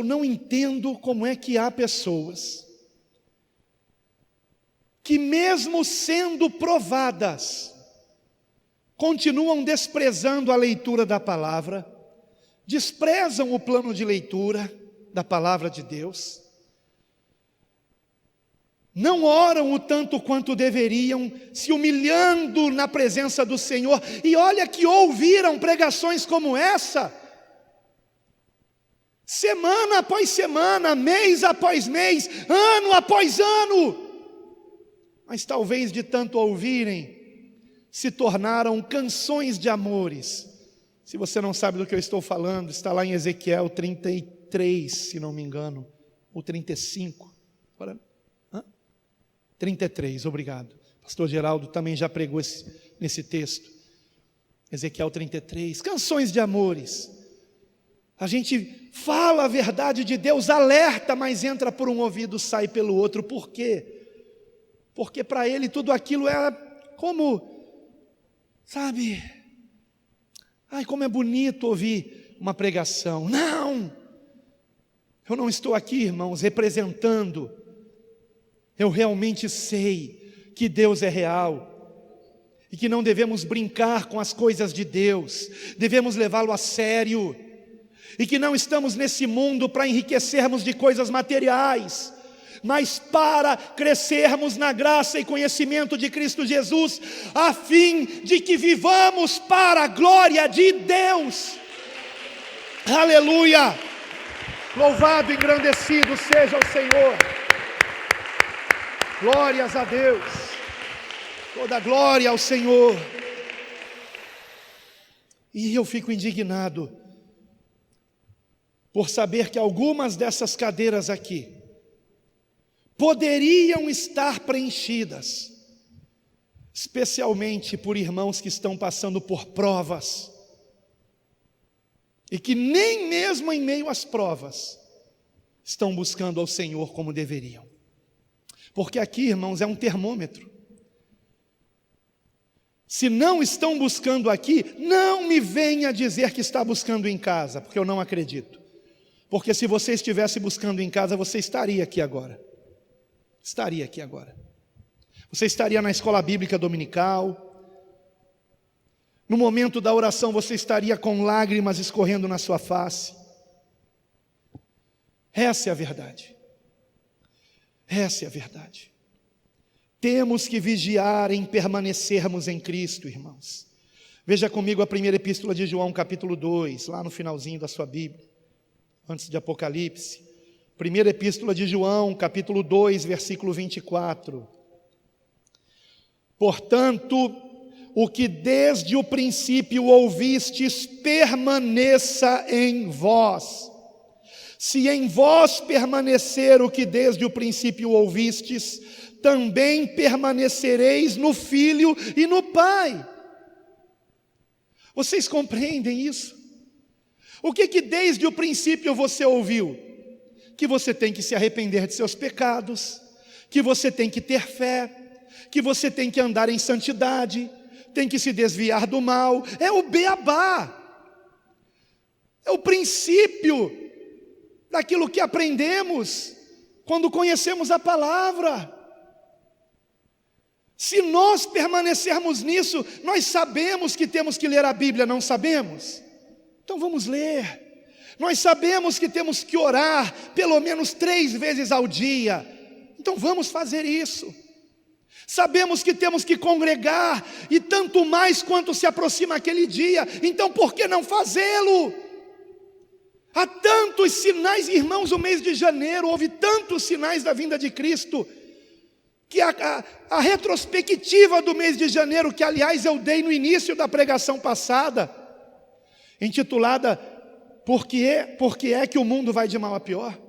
não entendo como é que há pessoas que, mesmo sendo provadas, continuam desprezando a leitura da palavra, desprezam o plano de leitura da palavra de Deus, não oram o tanto quanto deveriam, se humilhando na presença do Senhor. E olha que ouviram pregações como essa, semana após semana, mês após mês, ano após ano, mas talvez de tanto ouvirem, se tornaram canções de amores. Se você não sabe do que eu estou falando, está lá em Ezequiel 33, se não me engano, ou 35, 33, obrigado. Pastor Geraldo também já pregou nesse texto. Ezequiel 33, canções de amores. A gente fala a verdade de Deus, alerta, mas entra por um ouvido, sai pelo outro. Por quê? Porque para ele tudo aquilo era como, sabe, ai, como é bonito ouvir uma pregação. Não! Eu não estou aqui, irmãos, representando. Eu realmente sei que Deus é real e que não devemos brincar com as coisas de Deus, devemos levá-lo a sério, e que não estamos nesse mundo para enriquecermos de coisas materiais, mas para crescermos na graça e conhecimento de Cristo Jesus, a fim de que vivamos para a glória de Deus. Aleluia! Louvado e engrandecido seja o Senhor. Glórias a Deus. Toda glória ao Senhor. E eu fico indignado por saber que algumas dessas cadeiras aqui poderiam estar preenchidas, especialmente por irmãos que estão passando por provas, e que nem mesmo em meio às provas estão buscando ao Senhor como deveriam. Porque aqui, irmãos, é um termômetro. Se não estão buscando aqui, não me venha dizer que está buscando em casa, porque eu não acredito. Porque se você estivesse buscando em casa, você estaria aqui agora. Estaria aqui agora. Você estaria na escola bíblica dominical. No momento da oração, você estaria com lágrimas escorrendo na sua face. Essa é a verdade. Essa é a verdade. Temos que vigiar em permanecermos em Cristo, irmãos. Veja comigo a primeira epístola de João, capítulo 2, lá no finalzinho da sua Bíblia, antes de Apocalipse. Primeira epístola de João, capítulo 2, versículo 24. Portanto, o que desde o princípio ouvistes, permaneça em vós. Se em vós permanecer o que desde o princípio ouvistes, também permanecereis no Filho e no Pai. Vocês compreendem isso? O que desde o princípio você ouviu? Que você tem que se arrepender de seus pecados, que você tem que ter fé, que você tem que andar em santidade, tem que se desviar do mal. É o beabá, é o princípio daquilo que aprendemos quando conhecemos a palavra. Se nós permanecermos nisso, nós sabemos que temos que ler a Bíblia, não sabemos? Então vamos ler. Nós sabemos que temos que orar pelo menos 3 vezes ao dia, então vamos fazer isso. Sabemos que temos que congregar, e tanto mais quanto se aproxima aquele dia, então por que não fazê-lo? Há tantos sinais, irmãos, o mês de janeiro, houve tantos sinais da vinda de Cristo, que a retrospectiva do mês de janeiro, que aliás eu dei no início da pregação passada, intitulada Por que é que o mundo vai de mal a pior?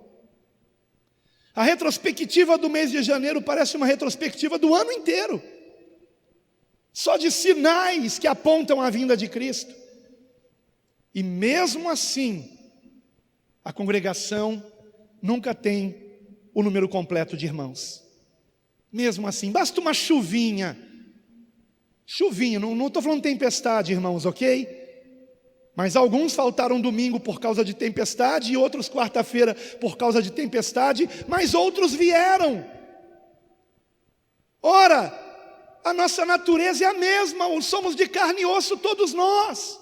A retrospectiva do mês de janeiro parece uma retrospectiva do ano inteiro, só de sinais que apontam a vinda de Cristo. E mesmo assim, a congregação nunca tem o número completo de irmãos. Mesmo assim, basta uma chuvinha, não estou falando tempestade, irmãos, ok? Mas alguns faltaram domingo por causa de tempestade, e outros quarta-feira por causa de tempestade, mas outros vieram. Ora, a nossa natureza é a mesma, somos de carne e osso todos nós.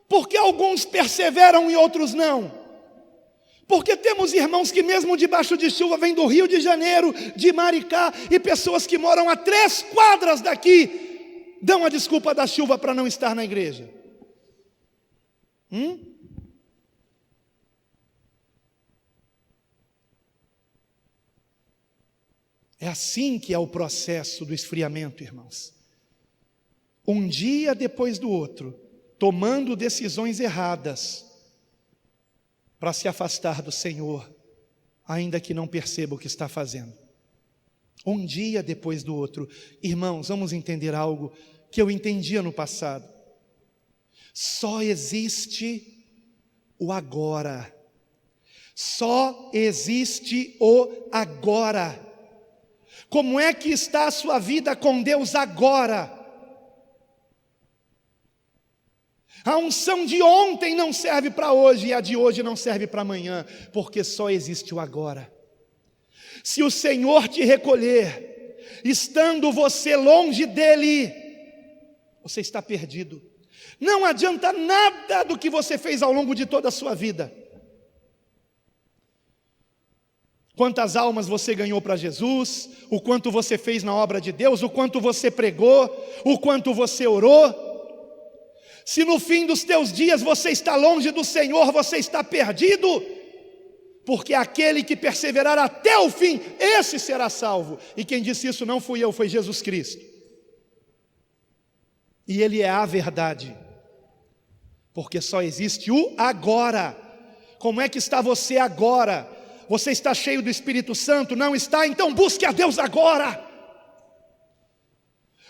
Por que alguns perseveram e outros não? Porque temos irmãos que mesmo debaixo de chuva vêm do Rio de Janeiro, de Maricá, e pessoas que moram a 3 quadras daqui, dão a desculpa da chuva para não estar na igreja. É assim que é o processo do esfriamento, irmãos. Um dia depois do outro, tomando decisões erradas, para se afastar do Senhor, ainda que não perceba o que está fazendo. Um dia depois do outro. Irmãos, vamos entender algo que eu entendia no passado. Só existe o agora. Só existe o agora. Como é que está a sua vida com Deus agora? A unção de ontem não serve para hoje e a de hoje não serve para amanhã, porque só existe o agora. Se o Senhor te recolher, estando você longe dEle, você está perdido. Não adianta nada do que você fez ao longo de toda a sua vida. Quantas almas você ganhou para Jesus, o quanto você fez na obra de Deus, o quanto você pregou, o quanto você orou. Se no fim dos teus dias você está longe do Senhor, você está perdido, porque aquele que perseverar até o fim, esse será salvo. E quem disse isso não fui eu, foi Jesus Cristo. E Ele é a verdade, porque só existe o agora. Como é que está você agora? Você está cheio do Espírito Santo? Não está? Então busque a Deus agora.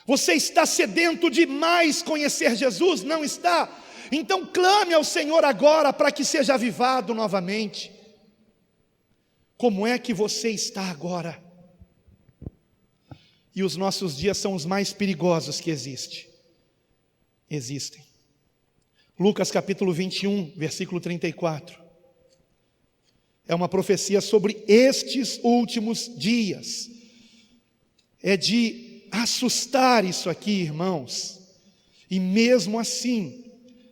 Você está sedento de mais conhecer Jesus? Não está? Então clame ao Senhor agora para que seja avivado novamente. Como é que você está agora? E os nossos dias são os mais perigosos que existem. Lucas capítulo 21, versículo 34. É uma profecia sobre estes últimos dias. É de assustar isso aqui, irmãos. E mesmo assim,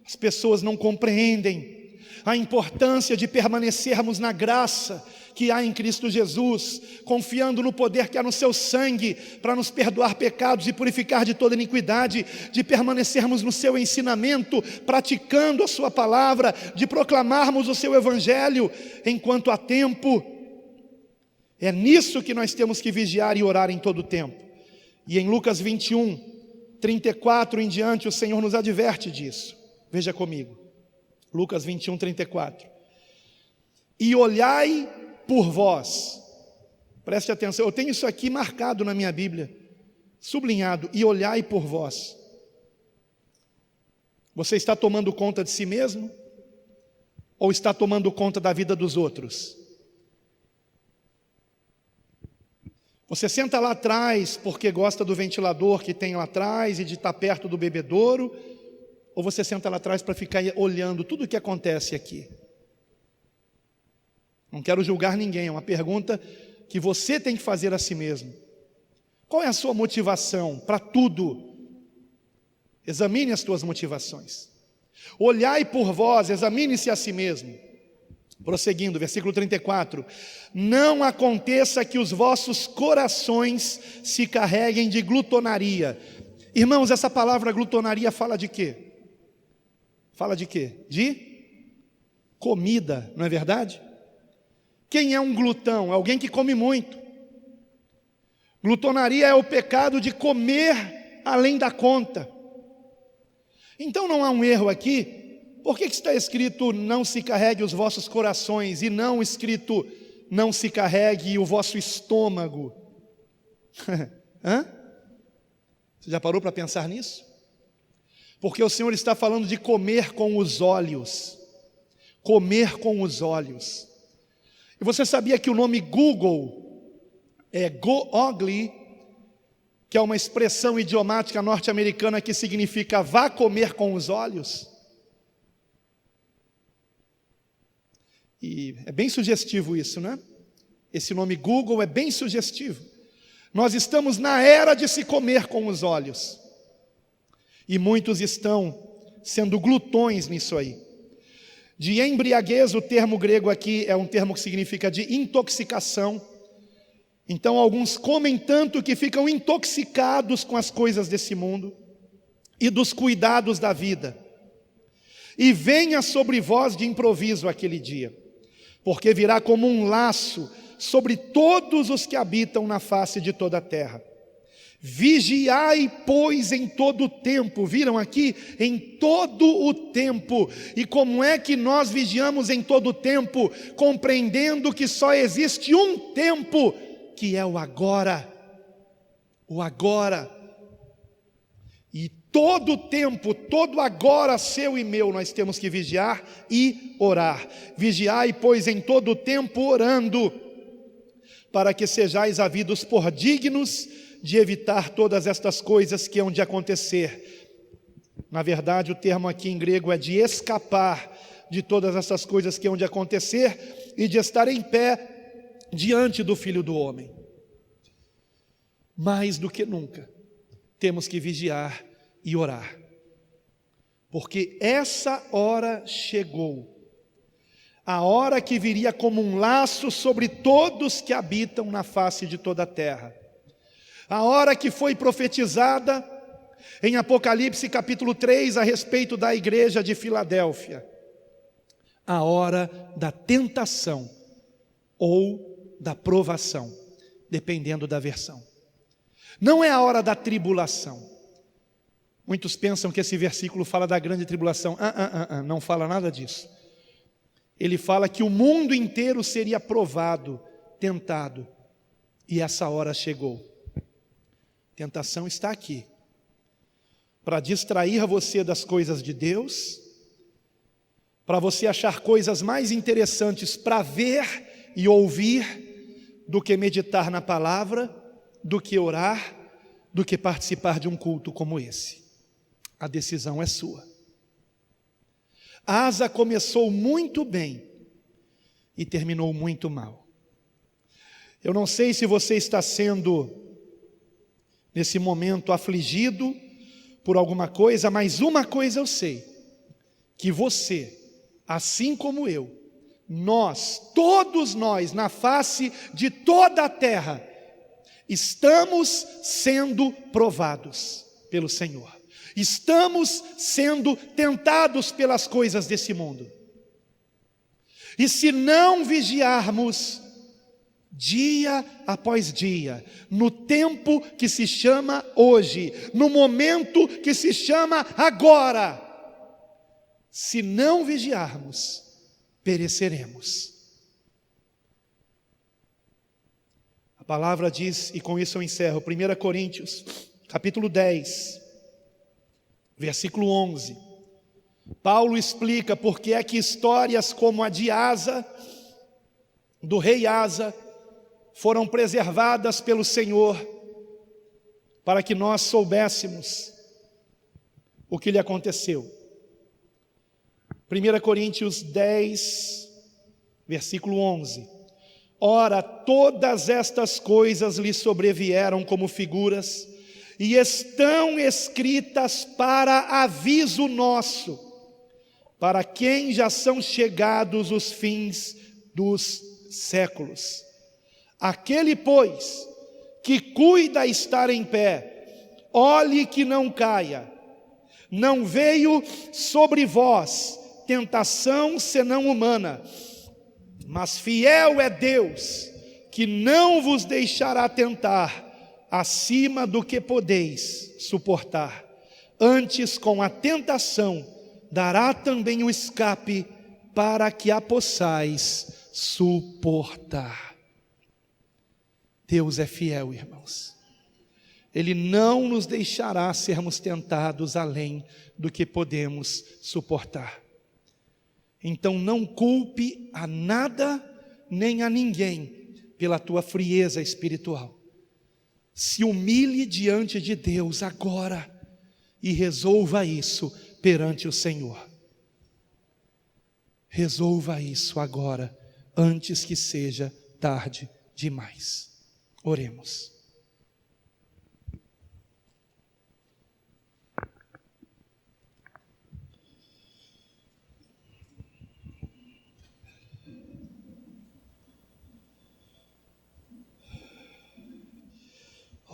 as pessoas não compreendem a importância de permanecermos na graça que há em Cristo Jesus, confiando no poder que há no seu sangue, para nos perdoar pecados e purificar de toda iniquidade, de permanecermos no seu ensinamento, praticando a sua palavra, de proclamarmos o seu evangelho, enquanto há tempo. É nisso que nós temos que vigiar e orar em todo o tempo. E em Lucas 21, 34 em diante, o Senhor nos adverte disso. Veja comigo, Lucas 21, 34. E olhai por vós, preste atenção, eu tenho isso aqui marcado na minha Bíblia, sublinhado, e olhai por vós. Você está tomando conta de si mesmo? Ou está tomando conta da vida dos outros? Você senta lá atrás porque gosta do ventilador que tem lá atrás e de estar perto do bebedouro? Ou você senta lá atrás para ficar olhando tudo o que acontece aqui? Não quero julgar ninguém, é uma pergunta que você tem que fazer a si mesmo. Qual é a sua motivação para tudo? Examine as tuas motivações. Olhai por vós, examine-se a si mesmo. Prosseguindo, versículo 34. Não aconteça que os vossos corações se carreguem de glutonaria. Irmãos, essa palavra glutonaria fala de quê? Fala de quê? De comida, não é verdade? Quem é um glutão? É alguém que come muito. Glutonaria é o pecado de comer além da conta. Então não há um erro aqui. Por que está escrito não se carregue os vossos corações e não escrito não se carregue o vosso estômago? Hã? Você já parou para pensar nisso? Porque o Senhor está falando de comer com os olhos. Comer com os olhos. E você sabia que o nome Google é Go-Ogly, que é uma expressão idiomática norte-americana que significa vá comer com os olhos? E é bem sugestivo isso, né? Esse nome Google é bem sugestivo. Nós estamos na era de se comer com os olhos. E muitos estão sendo glutões nisso aí. De embriaguez, o termo grego aqui é um termo que significa de intoxicação. Então alguns comem tanto que ficam intoxicados com as coisas desse mundo e dos cuidados da vida. E venha sobre vós de improviso aquele dia, porque virá como um laço sobre todos os que habitam na face de toda a terra. Vigiai, pois, em todo o tempo. Viram aqui? Em todo o tempo. E como é que nós vigiamos em todo o tempo? Compreendendo que só existe um tempo, que é o agora. O agora. E todo o tempo, todo agora seu e meu, nós temos que vigiar e orar. Vigiai, pois, em todo o tempo orando, para que sejais havidos por dignos de evitar todas estas coisas que hão de acontecer Na verdade, o termo aqui em grego é de escapar de todas essas coisas que hão de acontecer e de estar em pé diante do Filho do Homem. Mais do que nunca, temos que vigiar e orar, porque essa hora chegou, a hora que viria como um laço sobre todos que habitam na face de toda a terra, a hora que foi profetizada em Apocalipse capítulo 3 a respeito da igreja de Filadélfia, a hora da tentação ou da provação, dependendo da versão. Não é a hora da tribulação. Muitos pensam que esse versículo fala da grande tribulação. Não fala nada disso. Ele fala que o mundo inteiro seria provado, tentado, e essa hora chegou. Tentação está aqui, para distrair você das coisas de Deus, para você achar coisas mais interessantes para ver e ouvir do que meditar na palavra, do que orar, do que participar de um culto como esse. A decisão é sua. Asa começou muito bem e terminou muito mal. Eu não sei se você está sendo, nesse momento, afligido por alguma coisa, mas uma coisa eu sei, que você, assim como eu, nós, todos nós, na face de toda a terra, estamos sendo provados pelo Senhor. Estamos sendo tentados pelas coisas desse mundo. E se não vigiarmos, dia após dia, no tempo que se chama hoje, no momento que se chama agora, se não vigiarmos, pereceremos. A palavra diz, e com isso eu encerro, 1 Coríntios, capítulo 10, versículo 11. Paulo explica por que é que histórias como a de Asa, do rei Asa, foram preservadas pelo Senhor, para que nós soubéssemos o que lhe aconteceu. 1 Coríntios 10, versículo 11. Ora, todas estas coisas lhe sobrevieram como figuras, e estão escritas para aviso nosso, para quem já são chegados os fins dos séculos. Aquele, pois, que cuida estar em pé, olhe que não caia. Não veio sobre vós tentação senão humana, mas fiel é Deus, que não vos deixará tentar acima do que podeis suportar. Antes, com a tentação, dará também o escape, para que a possais suportar. Deus é fiel, irmãos. Ele não nos deixará sermos tentados além do que podemos suportar. Então não culpe a nada nem a ninguém pela tua frieza espiritual. Se humilhe diante de Deus agora e resolva isso perante o Senhor. Resolva isso agora, antes que seja tarde demais. Oremos.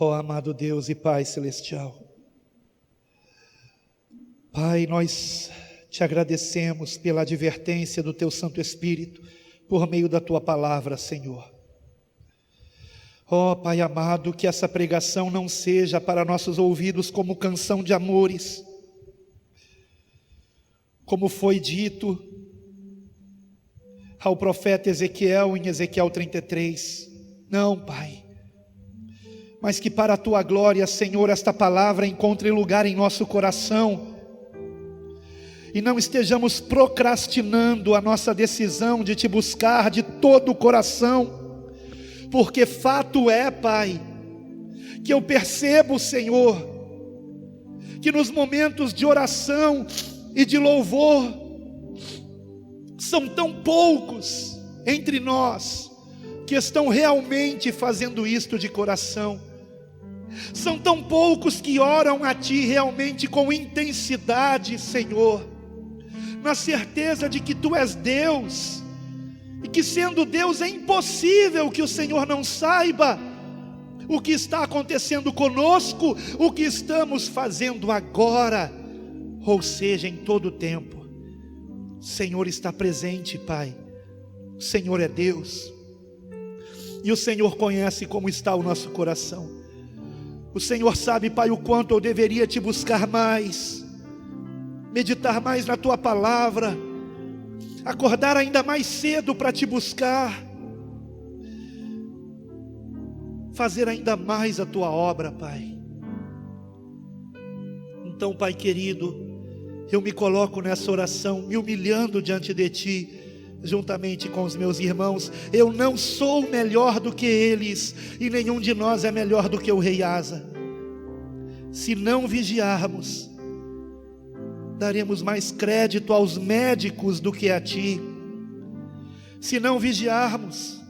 Ó amado Deus e Pai Celestial, Pai, nós te agradecemos pela advertência do Teu Santo Espírito, por meio da Tua palavra, Senhor. Ó Pai amado, que essa pregação não seja para nossos ouvidos como canção de amores, como foi dito ao profeta Ezequiel em Ezequiel 33. Não, Pai, mas que para a Tua glória, Senhor, esta palavra encontre lugar em nosso coração, e não estejamos procrastinando a nossa decisão de Te buscar de todo o coração, porque fato é, Pai, que eu percebo, Senhor, que nos momentos de oração e de louvor, são tão poucos entre nós que estão realmente fazendo isto de coração. São tão poucos que oram a Ti realmente com intensidade, Senhor, na certeza de que Tu és Deus, e que sendo Deus é impossível que o Senhor não saiba o que está acontecendo conosco, o que estamos fazendo agora, ou seja, em todo o tempo. O Senhor está presente, Pai. O Senhor é Deus, e o Senhor conhece como está o nosso coração. O Senhor sabe, Pai, o quanto eu deveria Te buscar mais, meditar mais na Tua palavra, acordar ainda mais cedo para Te buscar, fazer ainda mais a Tua obra, Pai. Então, Pai querido, eu me coloco nessa oração, me humilhando diante de Ti, juntamente com os meus irmãos. Eu não sou melhor do que eles, e nenhum de nós é melhor do que o rei Asa. Se não vigiarmos, daremos mais crédito aos médicos do que a Ti. Se não vigiarmos,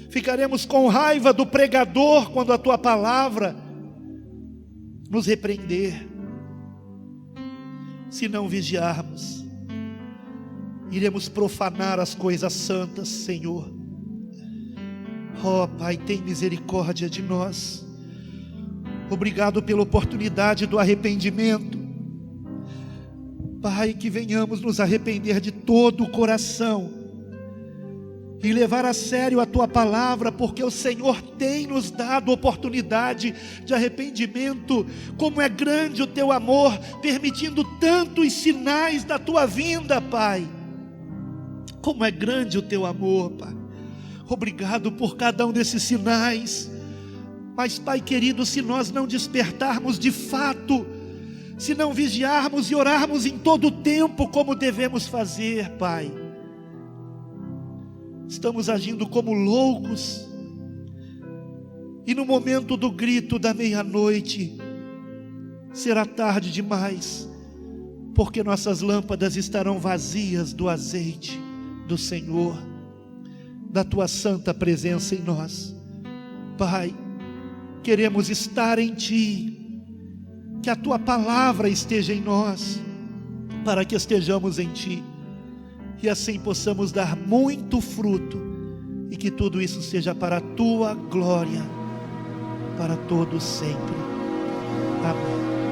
ficaremos com raiva do pregador quando a Tua palavra nos repreender. Se não vigiarmos, iremos profanar as coisas santas, Senhor. Oh, Pai, tem misericórdia de nós. Obrigado pela oportunidade do arrependimento. Pai, que venhamos nos arrepender de todo o coração e levar a sério a Tua palavra, porque o Senhor tem nos dado oportunidade de arrependimento. Como é grande o Teu amor, permitindo tantos sinais da Tua vinda, Pai. Como é grande o Teu amor, Pai. Obrigado por cada um desses sinais. Mas, Pai querido, se nós não despertarmos de fato, se não vigiarmos e orarmos em todo o tempo como devemos fazer, Pai, estamos agindo como loucos, e no momento do grito da meia-noite, será tarde demais, porque nossas lâmpadas estarão vazias do azeite do Senhor, da Tua santa presença em nós. Pai, queremos estar em Ti, que a Tua palavra esteja em nós, para que estejamos em Ti, e assim possamos dar muito fruto, e que tudo isso seja para a Tua glória, para todos sempre. Amém.